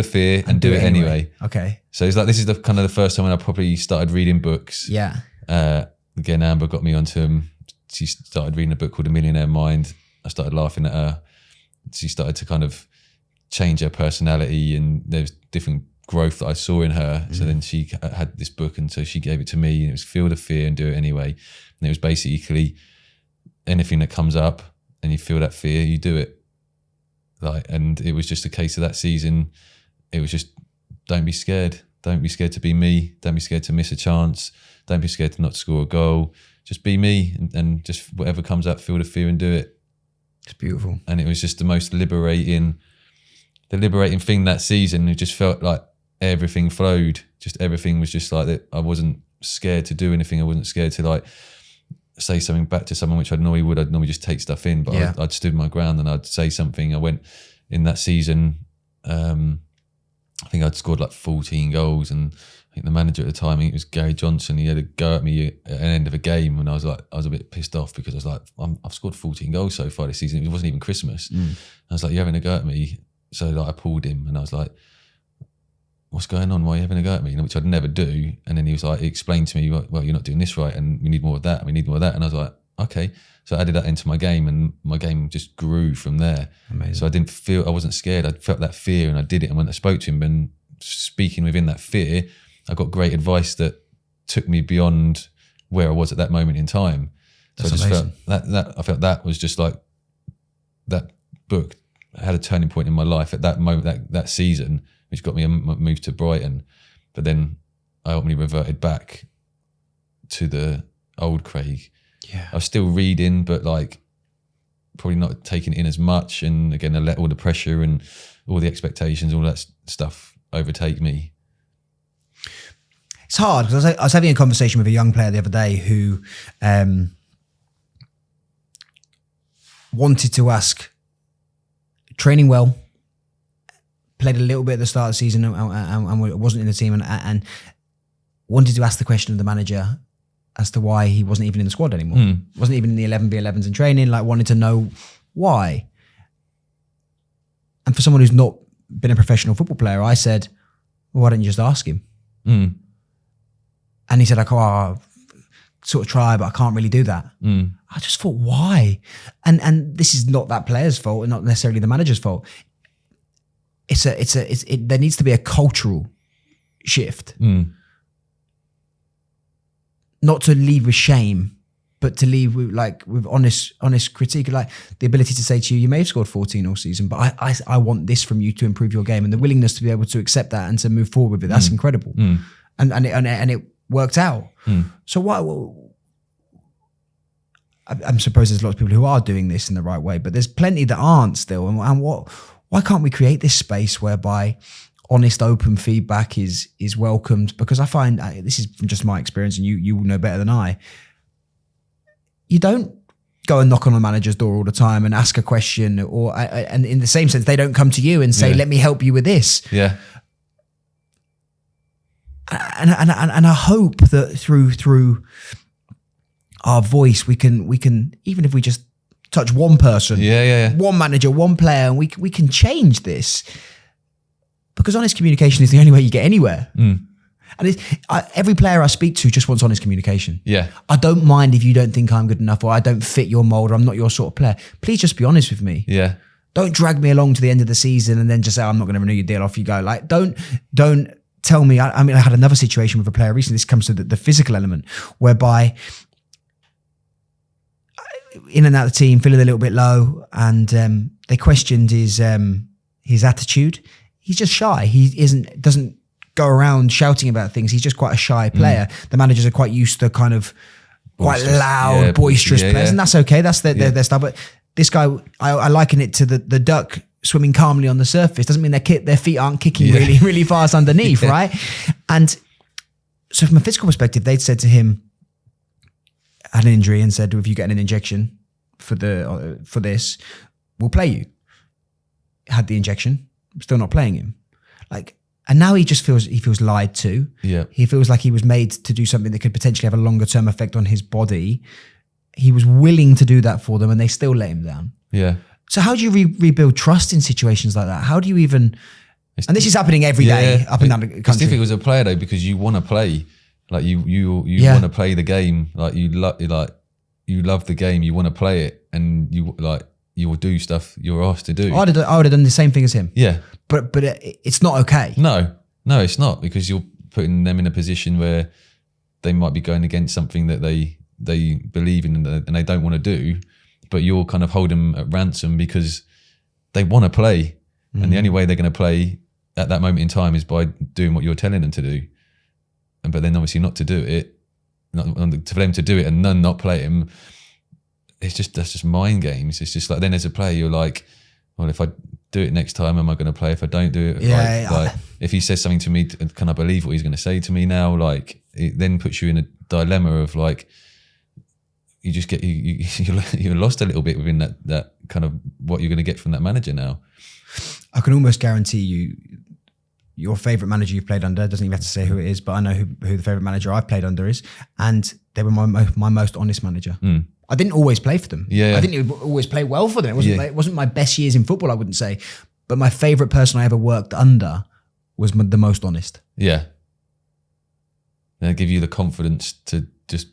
fear and do it anyway. Okay. So it's like, this is the kind of the first time when I probably started reading books. Yeah. Again, Amber got me onto them. She started reading a book called The Millionaire Mind. I started laughing at her. She started to kind of change her personality, and there's different growth that I saw in her. So then she had this book, and so she gave it to me, and it was feel the fear and do it anyway. And it was basically anything that comes up and you feel that fear, you do it. And it was just a case of that season. It was just, don't be scared. Don't be scared to be me. Don't be scared to miss a chance. Don't be scared to not score a goal. Just be me, and just whatever comes up, feel the fear and do it. It's beautiful. And it was just the most liberating thing that season. It just felt like everything flowed. Just everything was just like that. I wasn't scared to do anything. I wasn't scared to like say something back to someone, which I'd normally just take stuff in, but I'd stood my ground and I'd say something. I went in that season, I think I'd scored like 14 goals, and I think the manager at the time, it was Gary Johnson, he had a go at me at the end of a game, and I was a bit pissed off because I was like, I've scored 14 goals so far this season. It wasn't even Christmas. I was like, you're having a go at me. So like I pulled him and I was like, what's going on? Why are you having a go at me? Which I'd never do. And then he explained to me, well, you're not doing this right, and we need more of that, and we need more of that. And I was like, okay. So I added that into my game, and my game just grew from there. Amazing. So I wasn't scared. I felt that fear, and I did it. And when I spoke to him, and speaking within that fear, I got great advice that took me beyond where I was at that moment in time. So I just felt that was just like, that book had a turning point in my life at that moment, that season, which got me a move to Brighton. But then I ultimately reverted back to the old Craig. Yeah. I was still reading, but like probably not taking it in as much. And again, I let all the pressure and all the expectations, all that stuff overtake me. It's hard because I was having a conversation with a young player the other day who wanted to ask, training well, played a little bit at the start of the season and wasn't in the team, and wanted to ask the question of the manager as to why he wasn't even in the squad anymore. Wasn't even in the 11v11s in training, like wanted to know why. And for someone who's not been a professional football player, I said, well, why don't you just ask him? And he said, like, I'll sort of try, but I can't really do that. I just thought, why? And this is not that player's fault and not necessarily the manager's fault. There needs to be a cultural shift. Not to leave with shame, but to leave with honest critique, like the ability to say to you, you may have scored 14 all season, but I want this from you to improve your game, and the willingness to be able to accept that and to move forward with it. That's incredible. And it worked out. So why? I'm supposed there's lots of people who are doing this in the right way, but there's plenty that aren't still. And why can't we create this space whereby honest, open feedback is welcomed? Because I find, this is from just my experience, and you will know better than I, you don't go and knock on a manager's door all the time and ask a question, and in the same sense, they don't come to you and say, let me help you with this. Yeah. And I hope that through our voice, we can, even if we just touch one person, one manager, one player, and we can change this. Because honest communication is the only way you get anywhere. And every player I speak to just wants honest communication. Yeah. I don't mind if you don't think I'm good enough, or I don't fit your mold, or I'm not your sort of player. Please just be honest with me. Yeah. Don't drag me along to the end of the season and then just say, I'm not going to renew your deal, off you go. Like, don't tell me. I mean, I had another situation with a player recently. This comes to the physical element, whereby in and out of the team, feeling a little bit low, and they questioned his attitude. He's just shy. He doesn't go around shouting about things. He's just quite a shy player. The managers are quite used to kind of quite loud, boisterous players, and that's okay. That's their style. But this guy, I liken it to the duck swimming calmly on the surface. Doesn't mean their feet aren't kicking really, really fast underneath, right? And so from a physical perspective, they'd said to him, had an injury, and said, if you get an injection for this, we'll play you. Had the injection, still not playing him. Like, and now he feels lied to. Yeah. He feels like he was made to do something that could potentially have a longer term effect on his body. He was willing to do that for them, and they still let him down. Yeah. So how do you rebuild trust in situations like that? How do you even? And this is happening every day up and down the country. It's difficult as a player though, because you want to play, like you want to play the game, like you love the game, you want to play it, and you will do stuff you're asked to do. I would have done the same thing as him. Yeah, but it's not okay. No, it's not, because you're putting them in a position where they might be going against something that they believe in and they don't want to do, but you're kind of holding them at ransom because they want to play, and the only way they're going to play at that moment in time is by doing what you're telling them to do. But then obviously not to do it, for them to do it and none not play him, that's just mind games. It's just like, then as a player you're like, well, if I do it next time, am I going to play? If I don't do it, like if he says something to me, can I believe what he's going to say to me now? Like, it then puts you in a dilemma of like, you just get you're lost a little bit within that kind of what you're going to get from that manager now. I can almost guarantee you, your favourite manager you've played under, doesn't even have to say who it is, but I know who the favourite manager I've played under is, and they were my most honest manager. I didn't always play for them. I didn't always play well for them. It wasn't my best years in football, I wouldn't say, but my favourite person I ever worked under was the most honest. Yeah. They give you the confidence to just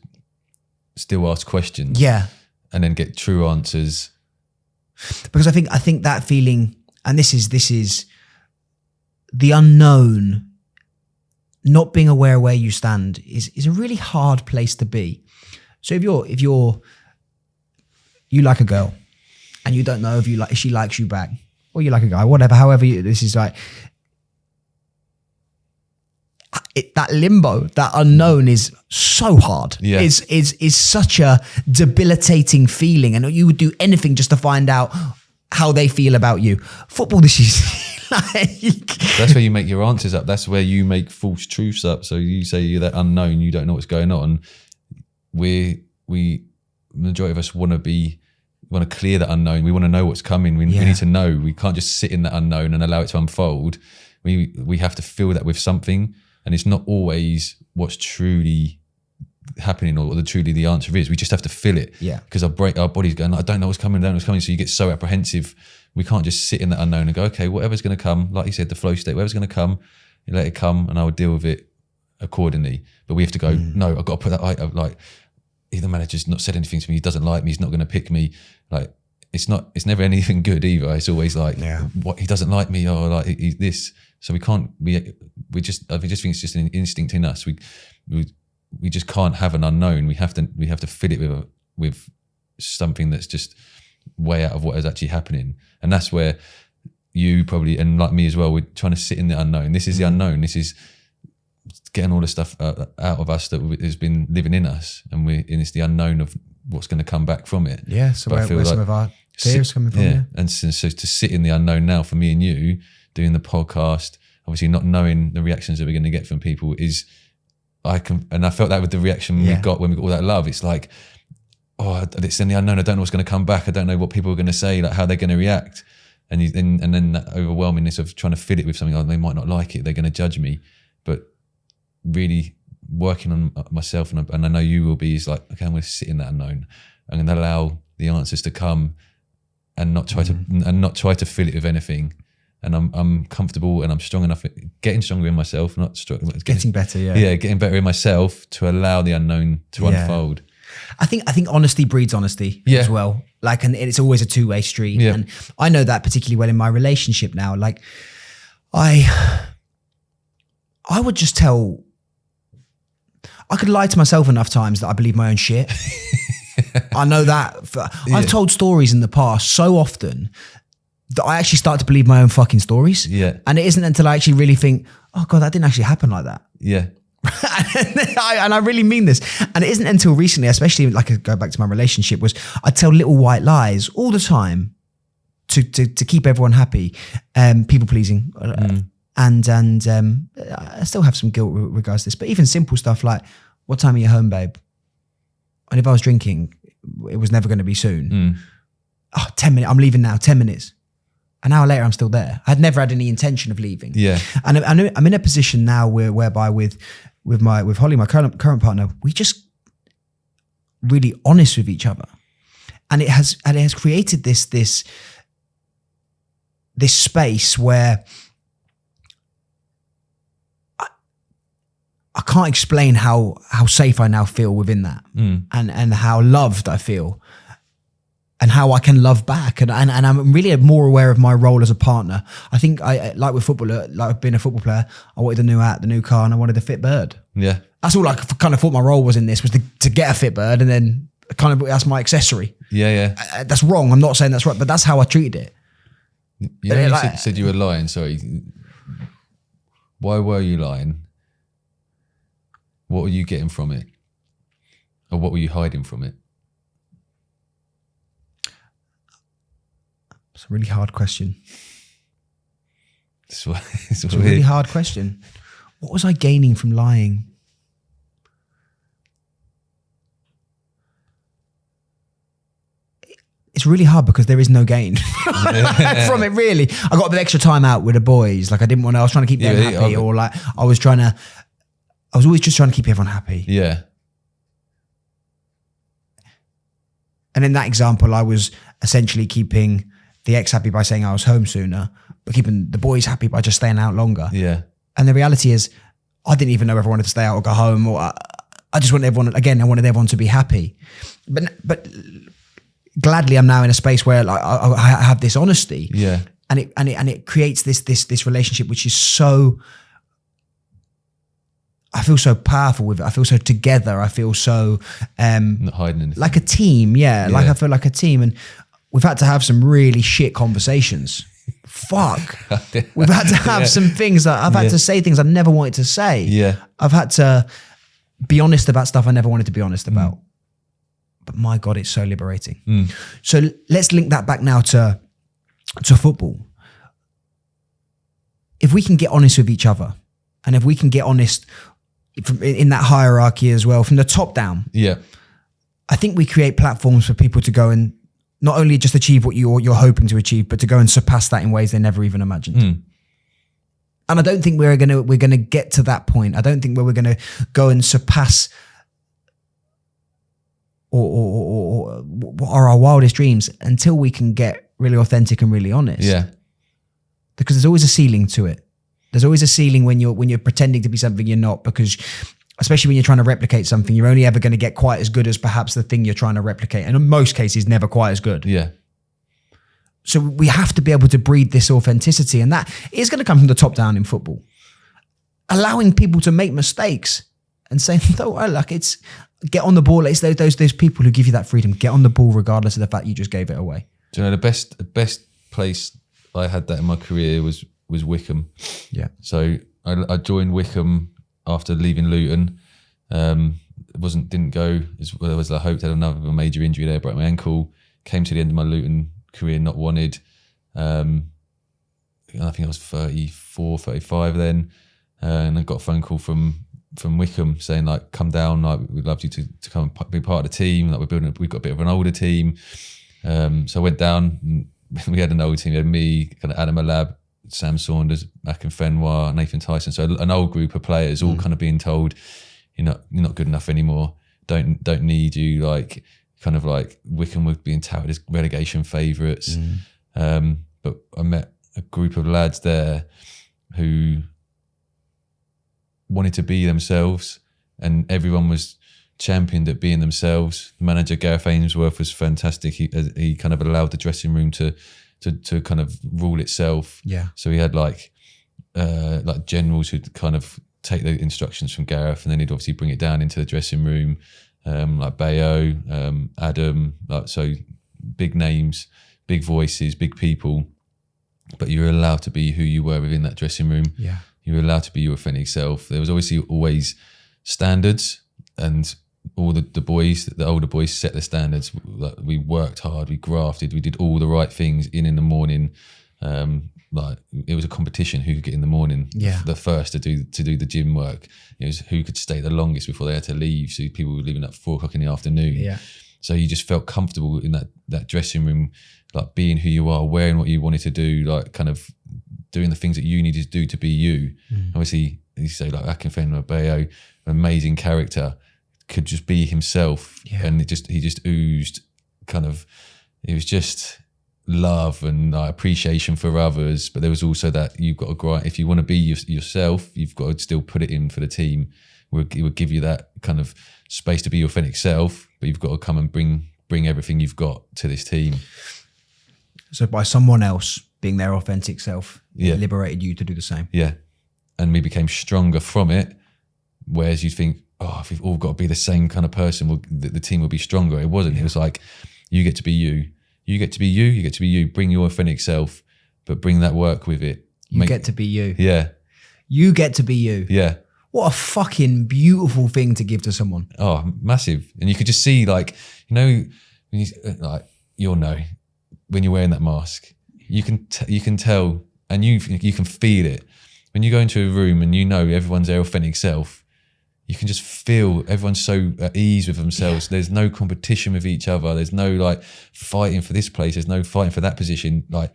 still ask questions. Yeah. And then get true answers. Because I think that feeling, and this is the unknown, not being aware where you stand is a really hard place to be. So if you like a girl and you don't know if she likes you back, or you like a guy, whatever, however this is like, that limbo, that unknown is so hard. Yeah. Is such a debilitating feeling, and you would do anything just to find out how they feel about you. Football, this is that's where you make your answers up. That's where you make false truths up. So you say you're that unknown, you don't know what's going on. We majority of us want to clear that unknown. We want to know what's coming. We need to know. We can't just sit in that unknown and allow it to unfold. We have to fill that with something, and it's not always what's truly happening or truly the answer is. We just have to feel it. Yeah. Because our body's going, I don't know what's coming, So you get so apprehensive. We can't just sit in that unknown and go, okay, whatever's going to come, like you said, the flow state, whatever's going to come, you let it come, and I will deal with it accordingly. But we have to go, no, I've got to put that, like, the manager's not said anything to me, he doesn't like me, he's not going to pick me. Like, it's never anything good either. It's always like, what, he doesn't like me, or like this. So we can't, I just think it's just an instinct in us. We just can't have an unknown. We have to fill it with something that's just way out of what is actually happening. And that's where you probably, and like me as well, we're trying to sit in the unknown. This is the unknown. This is getting all the stuff out of us that has been living in us, and it's the unknown of what's going to come back from it. Yeah, so where some of our fears coming from. Yeah, and so to sit in the unknown now for me and you, doing the podcast, obviously not knowing the reactions that we're going to get from people and I felt that with the reaction we got when we got all that love. It's like, oh, it's in the unknown. I don't know what's going to come back. I don't know what people are going to say, like how they're going to react. And then that overwhelmingness of trying to fit it with something, like they might not like it, they're going to judge me. But really working on myself, and I know you will be, is like, okay, I'm going to sit in that unknown. I'm going to allow the answers to come, and not try to fill it with anything. And I'm comfortable, and I'm strong enough, getting stronger in myself, not strong, getting better. Yeah, getting better in myself to allow the unknown to unfold. I think honesty breeds honesty as well. Like, and it's always a two-way street. Yeah. And I know that particularly well in my relationship now. Like, I would just I could lie to myself enough times that I believe my own shit. I know that. I've told stories in the past so often that I actually start to believe my own fucking stories. Yeah. And it isn't until I actually really think, oh God, that didn't actually happen like that. Yeah. And I really mean this. And it isn't until recently, especially like I go back to my relationship, was I tell little white lies all the time to keep everyone happy, people pleasing. And I still have some guilt with regards to this, but even simple stuff like, what time are you home, babe? And if I was drinking, it was never going to be soon. 10 minutes, I'm leaving now, 10 minutes. An hour later, I'm still there. I'd never had any intention of leaving. Yeah. And I'm in a position now whereby with Holly, my current partner, we just really honest with each other. And it has created this space where I can't explain how safe I now feel within that, and how loved I feel, and how I can love back, and I'm really more aware of my role as a partner. I think I like with football, like being a football player, I wanted the new hat, the new car, and I wanted a fit bird. Yeah, that's all I kind of thought my role was in this, was to get a fit bird, and then kind of that's my accessory. Yeah. That's wrong. I'm not saying that's right, but that's how I treated it. You said you were lying. Sorry, why were you lying? What were you getting from it? Or what were you hiding from it? It's a really hard question. It's a really hard question. What was I gaining from lying? It's really hard because there is no gain from it, really. I got a bit of extra time out with the boys. Like, I was trying to keep them happy, or like I was always just trying to keep everyone happy. Yeah. And in that example, I was essentially keeping the ex happy by saying I was home sooner, but keeping the boys happy by just staying out longer. Yeah. And the reality is, I didn't even know if I wanted to stay out or go home, or I just wanted everyone, again, I wanted everyone to be happy. But gladly, I'm now in a space where like, I have this honesty. Yeah. And it creates this relationship, which is so, I feel so powerful with it. I feel so together. I feel so not hiding anything. Like a team. Yeah. Like I feel like a team. And we've had to have some really shit conversations. Fuck. We've had to have some things that I've had to say things I never wanted to say. Yeah. I've had to be honest about stuff I never wanted to be honest about. But my God, it's so liberating. So let's link that back now to football. If we can get honest with each other, and if we can get honest in that hierarchy as well, from the top down, I think we create platforms for people to go and not only just achieve what you're hoping to achieve, but to go and surpass that in ways they never even imagined. And I don't think we're gonna get to that point. I don't think we're gonna go and surpass or what are our wildest dreams until we can get really authentic and really honest. Yeah. Because there's always a ceiling to it. There's always a ceiling when you're pretending to be something you're not, because especially when you're trying to replicate something, you're only ever going to get quite as good as perhaps the thing you're trying to replicate. And in most cases, never quite as good. Yeah. So we have to be able to breed this authenticity, and that is going to come from the top down in football. Allowing people to make mistakes and saying, no, like it's, get on the ball. It's those people who give you that freedom. Get on the ball regardless of the fact you just gave it away. Do you know the best place I had that in my career was Wycombe. Yeah. So I joined Wycombe after leaving Luton. Didn't go as well as I hoped. Had another major injury there, broke my ankle. Came to the end of my Luton career not wanted. I think I was 34, 35 then, and I got a phone call from Wycombe saying like, come down, like we'd love you to come and be part of the team. Like we've got a bit of an older team. So I went down. And we had an old team. We had me, kind of Adam Alab, Sam Saunders, Mac and Fenwa, Nathan Tyson. So an old group of players all kind of being told, you're not good enough anymore. Don't need you. Like kind of like Wycombe were being touted as relegation favourites. But I met a group of lads there who wanted to be themselves, and everyone was championed at being themselves. The manager Gareth Ainsworth was fantastic. He kind of allowed the dressing room to kind of rule itself. Yeah. So he had like generals who'd kind of take the instructions from Gareth, and then he'd obviously bring it down into the dressing room, like Bayo, Adam, like, so big names, big voices, big people. But you were allowed to be who you were within that dressing room. Yeah. You were allowed to be your authentic self. There was obviously always standards, and all the older boys set the standards. Like, we worked hard, we grafted, we did all the right things in the morning. Like, it was a competition who could get in the morning, the first to do the gym work. It was who could stay the longest before they had to leave. So people were leaving at 4 o'clock in the afternoon. Yeah. So you just felt comfortable in that dressing room, like being who you are, wearing what you wanted to do, like kind of doing the things that you needed to do to be you. Obviously, you say like Akinfenwa Bayo, amazing character, could just be himself, and he just oozed kind of. It was just love and appreciation for others, but there was also that you've got to grind. If you want to be yourself, you've got to still put it in for the team. It would give you that kind of space to be your authentic self, but you've got to come and bring everything you've got to this team. So by someone else being their authentic self, it liberated you to do the same. Yeah. And we became stronger from it. Whereas you think, if we've all got to be the same kind of person, the team will be stronger. It wasn't. It was like, you get to be you. You get to be you. You get to be you. Bring your authentic self, but bring that work with it. You get to be you. Yeah. You get to be you. Yeah. What a fucking beautiful thing to give to someone. Oh, massive. And you could just see, like, you know, when you'll know when you're wearing that mask, you can tell, and you can feel it. When you go into a room and you know everyone's their authentic self, you can just feel everyone's so at ease with themselves. There's no competition with each other. There's no like fighting for this place. There's no fighting for that position. Like,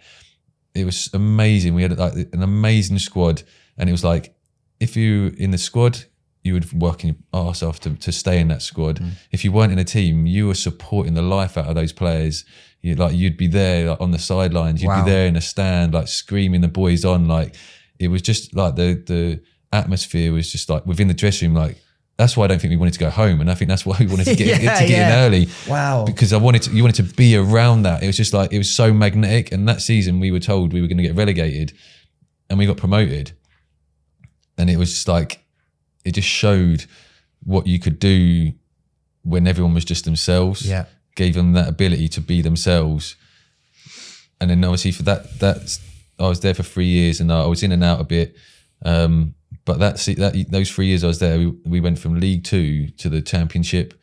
it was amazing. We had like an amazing squad, and it was like, if you in the squad, you would work your arse off to stay in that squad. If you weren't in a team, you were supporting the life out of those players. You'd be there like, on the sidelines. You'd be there in a stand, like screaming the boys on. Like, it was just like the atmosphere was just like within the dressing room. Like, that's why I don't think we wanted to go home, and I think that's why we wanted to get in early. Wow! Because you wanted to be around that. It was just like, it was so magnetic. And that season, we were told we were going to get relegated, and we got promoted. And it was just like, it just showed what you could do when everyone was just themselves. Yeah. Gave them that ability to be themselves. And then obviously for that I was there for 3 years, and I was in and out a bit. But those 3 years I was there, we went from League 2 to the Championship,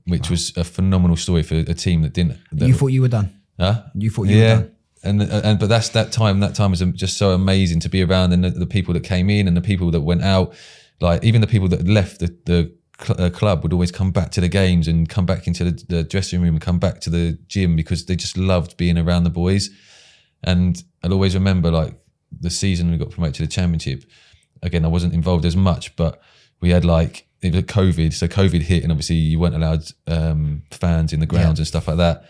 which was a phenomenal story for a team that didn't. You thought you were done? Huh? You thought you were done? But that's that time was just so amazing to be around, and the people that came in and the people that went out, like even the people that left the club would always come back to the games and come back into the dressing room and come back to the gym because they just loved being around the boys. And I'll always remember like the season we got promoted to the Championship. Again, I wasn't involved as much, but we had like, it was COVID, so COVID hit, and obviously you weren't allowed fans in the grounds and stuff like that.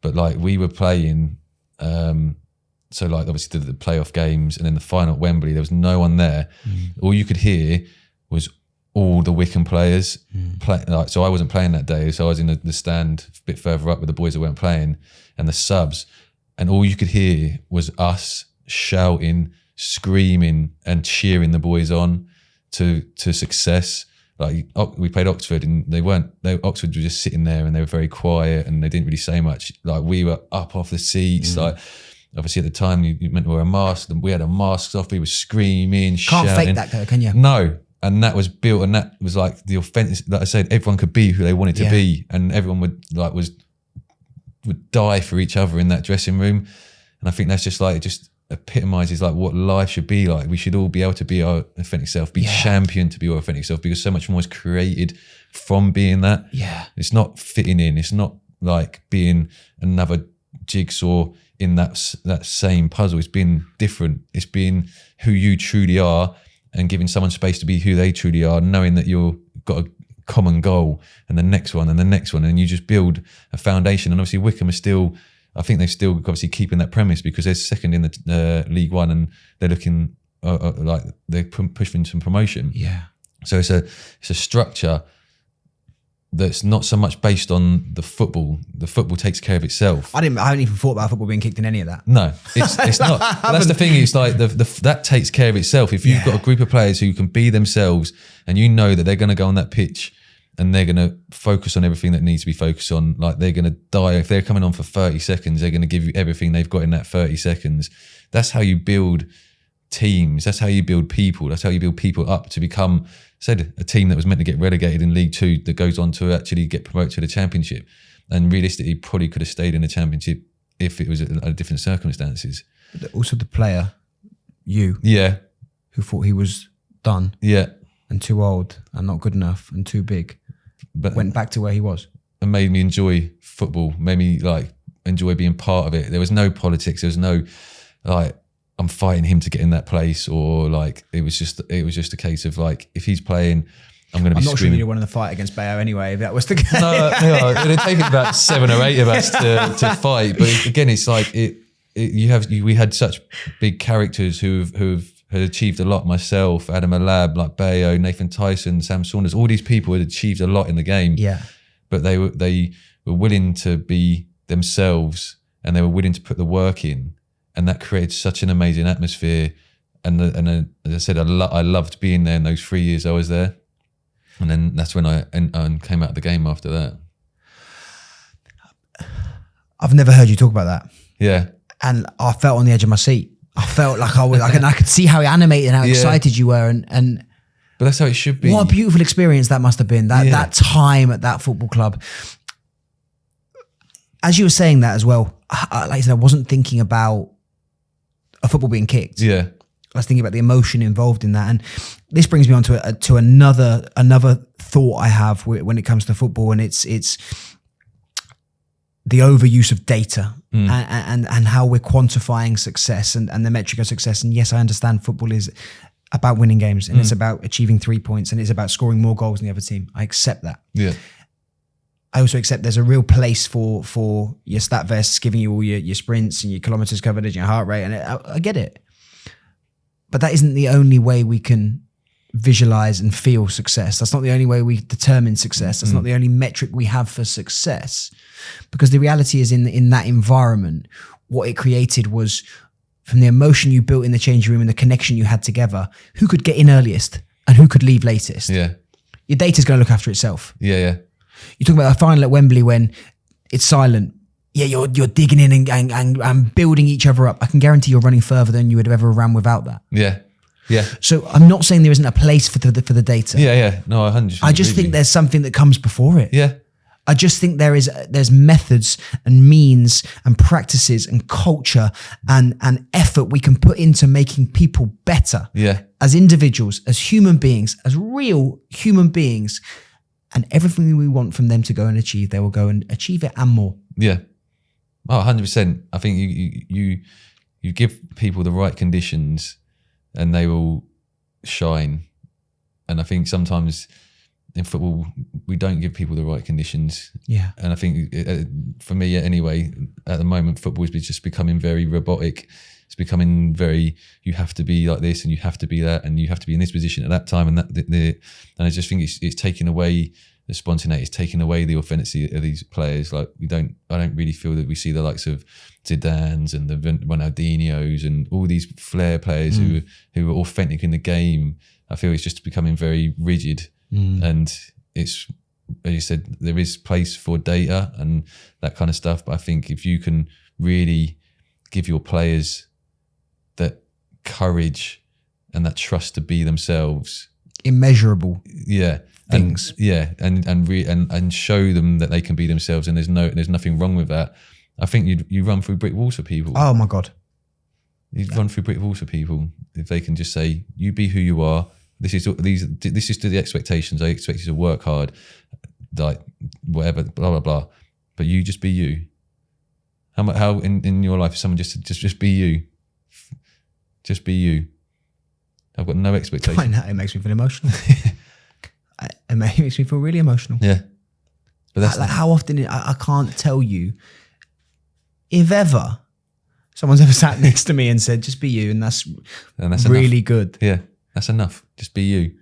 But like we were playing. So like obviously the playoff games, and then the final at Wembley, there was no one there. All you could hear was all the Wycombe players play. Like, so I wasn't playing that day, so I was in the stand a bit further up with the boys that weren't playing and the subs, and all you could hear was us shouting, screaming, and cheering the boys on to success. Like we played Oxford, and Oxford were just sitting there, and they were very quiet, and they didn't really say much. Like we were up off the seats. Like obviously at the time you meant to wear a mask, and we had our masks off. We were screaming, shouting. Can't fake that though, can you? No, and that was built, and that was like the offense. Like I said, everyone could be who they wanted to be, and everyone would die for each other in that dressing room. And I think that's just like epitomizes like what life should be like. We should all be able to be our authentic self, be championed to be our authentic self, because so much more is created from being that. Yeah, it's not fitting in. It's not like being another jigsaw in that same puzzle. It's being different. It's being who you truly are, and giving someone space to be who they truly are, knowing that you've got a common goal, and the next one, and the next one, and you just build a foundation. And obviously Wycombe is still, I think they're still obviously keeping that premise, because they're second in the League One, and they're looking like they're pushing some promotion. Yeah. So it's a structure that's not so much based on the football. The football takes care of itself. I haven't even thought about football being kicked in any of that. No, it's not. But that's the thing. It's like that takes care of itself. If you've got a group of players who can be themselves, and you know that they're going to go on that pitch and they're going to focus on everything that needs to be focused on, like they're going to die if they're coming on for 30 seconds. They're going to give you everything they've got in that 30 seconds. That's how you build teams. That's how you build people. That's how you build people up to become, said, a team that was meant to get relegated in League Two that goes on to actually get promoted to the Championship, and realistically probably could have stayed in the Championship if it was under different circumstances. But also the player, you, who thought he was done, and too old and not good enough and too big, but went back to where he was and made me enjoy football. Made me like enjoy being part of it. There was no politics. There was no like, I'm fighting him to get in that place, or like it was just a case of like, if he's playing, I'm going to be. I'm not sure you won in the fight against Bayo anyway. If that was the case, no, it'd taken about 7 or 8 of us to fight. But again, it's like we had such big characters who've had achieved a lot. Myself, Adam Alab, like Bayo, Nathan Tyson, Sam Saunders. All these people had achieved a lot in the game. Yeah, but they were willing to be themselves, and they were willing to put the work in. And that created such an amazing atmosphere. And as I said, I loved being there in those 3 years I was there. And then that's when I came out of the game after that. I've never heard you talk about that. Yeah. And I felt on the edge of my seat. I felt like I could see how animated and how excited you were. And but that's how it should be. What a beautiful experience that must have been. That time at that football club. As you were saying that as well, like I said, I wasn't thinking about a football being kicked. Yeah. I was thinking about the emotion involved in that. And this brings me on to another thought I have when it comes to football, and it's the overuse of data and how we're quantifying success and the metric of success. And yes, I understand football is about winning games, and it's about achieving 3 points, and it's about scoring more goals than the other team. I accept that. Yeah. I also accept there's a real place for your stat vests giving you all your sprints and your kilometers covered and your heart rate, and I get it. But that isn't the only way we can visualize and feel success. That's not the only way we determine success. That's not the only metric we have for success. Because the reality is in that environment, what it created was, from the emotion you built in the changing room and the connection you had together, who could get in earliest and who could leave latest. Yeah. Your data's going to look after itself. Yeah. You talk about a final at Wembley when it's silent. Yeah, you're digging in and building each other up. I can guarantee you're running further than you would have ever ran without that. Yeah. So I'm not saying there isn't a place for the data. Yeah. No, 100%. I just think there's something that comes before it. Yeah. I just think there's methods and means and practices and culture and effort we can put into making people better. Yeah. As individuals, as human beings, as real human beings. And everything we want from them to go and achieve, they will go and achieve it and more. Yeah. Oh, 100%. I think you give people the right conditions and they will shine. And I think sometimes in football, we don't give people the right conditions. Yeah. And I think for me anyway, at the moment, football is just becoming very robotic. It's becoming very, you have to be like this and you have to be that and you have to be in this position at that time. And and I just think it's taking away the spontaneity, it's taking away the authenticity of these players. Like I don't really feel that we see the likes of Zidane's and the Ronaldinho's and all these flair players who are authentic in the game. I feel it's just becoming very rigid. And it's, as you said, there is place for data and that kind of stuff. But I think if you can really give your players that courage and that trust to be themselves, immeasurable things, and show them that they can be themselves, and there's nothing wrong with that. I think you run through brick walls for people. Oh my God, you run through brick walls for people if they can just say, "You be who you are. This is to the expectations. I expect you to work hard, like whatever, blah blah blah. But you just be you." How in your life is someone just be you? Just be you. I've got no expectation. I know, it makes me feel emotional. It makes me feel really emotional. Yeah. But that's like how often I can't tell you, if ever someone's ever sat next to me and said, just be you, and that's really enough. good. Yeah, that's enough. Just be you.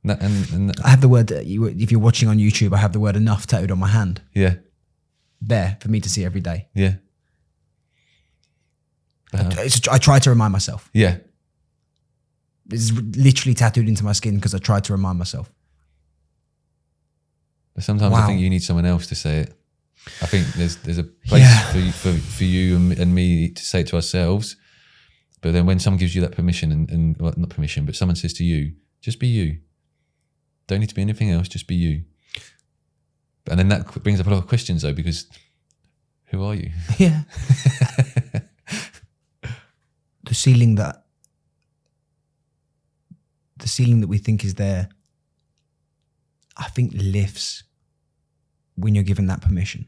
And I have the word, if you're watching on YouTube, I have the word enough tattooed on my hand. Yeah. There for me to see every day. Yeah. I try to remind myself. Yeah. It's literally tattooed into my skin because I try to remind myself. But sometimes Wow. I think you need someone else to say it. I think there's a place for you and me to say it to ourselves. But then when someone gives you that permission and well, not permission, but someone says to you, just be you. Don't need to be anything else, just be you. And then that brings up a lot of questions though, because who are you? Yeah. The ceiling that we think is there, I think lifts when you're given that permission.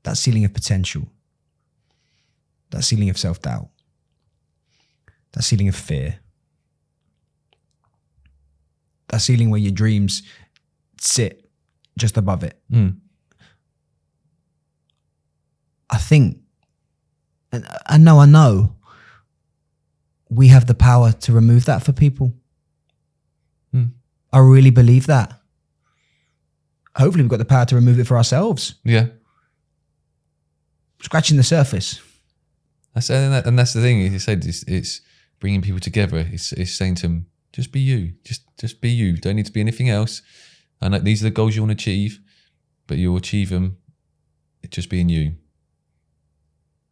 That ceiling of potential, that ceiling of self-doubt, that ceiling of fear, that ceiling where your dreams sit just above it. I think, and I know we have the power to remove that for people. I really believe that. Hopefully we've got the power to remove it for ourselves. Yeah. Scratching the surface. And that's the thing. You said it's bringing people together. It's saying to them, just be you. Just be you. Don't need to be anything else. And these are the goals you want to achieve, but you'll achieve them just being you.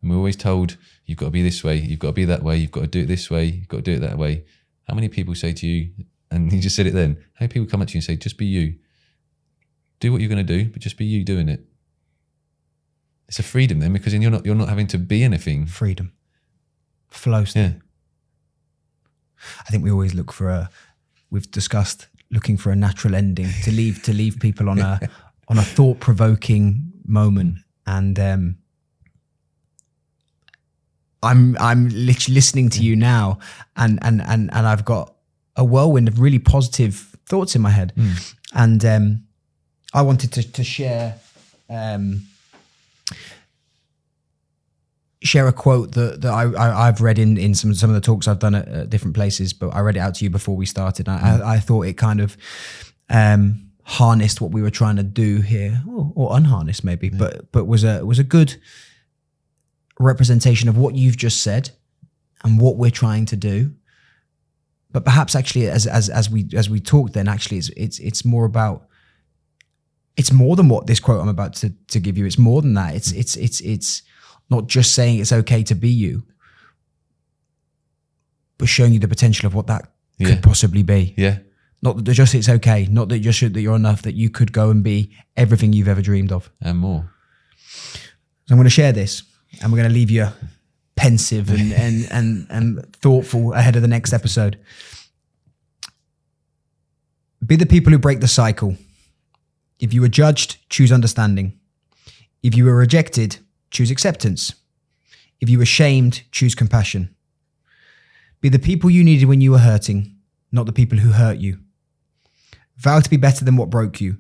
And we're always told, you've got to be this way, you've got to be that way, you've got to do it this way, you've got to do it that way. How many people say to you, and you just said it then, how many people come up to you and say, just be you. Do what you're going to do, but just be you doing it. It's a freedom then, because then you're not having to be anything. Freedom. Flow state. Yeah. I think we always look for we've discussed looking for a natural ending to leave people on a thought-provoking moment. And I'm literally listening to you now, and I've got a whirlwind of really positive thoughts in my head. And I wanted to share a quote that I've read in some of the talks I've done at different places, but I read it out to you before we started. I thought it kind of harnessed what we were trying to do here, or unharnessed maybe, but was a good representation of what you've just said and what we're trying to do. But perhaps actually, as we talk, then actually it's more about, it's more than what this quote I'm about to give you. It's more than that. It's not just saying it's okay to be you, but showing you the potential of what that could possibly be. Yeah. Not that just it's okay, not that just that you're enough, that you could go and be everything you've ever dreamed of. And more. So I'm going to share this, and we're going to leave you pensive and thoughtful ahead of the next episode. Be the people who break the cycle. If you were judged, choose understanding. If you were rejected, choose acceptance. If you were shamed, choose compassion. Be the people you needed when you were hurting, not the people who hurt you. Vow to be better than what broke you,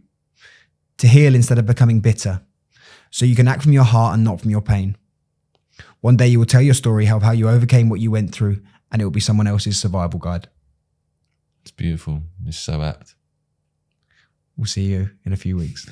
to heal instead of becoming bitter, so you can act from your heart and not from your pain. One day you will tell your story of how you overcame what you went through, and it will be someone else's survival guide. It's beautiful. It's so apt. We'll see you in a few weeks.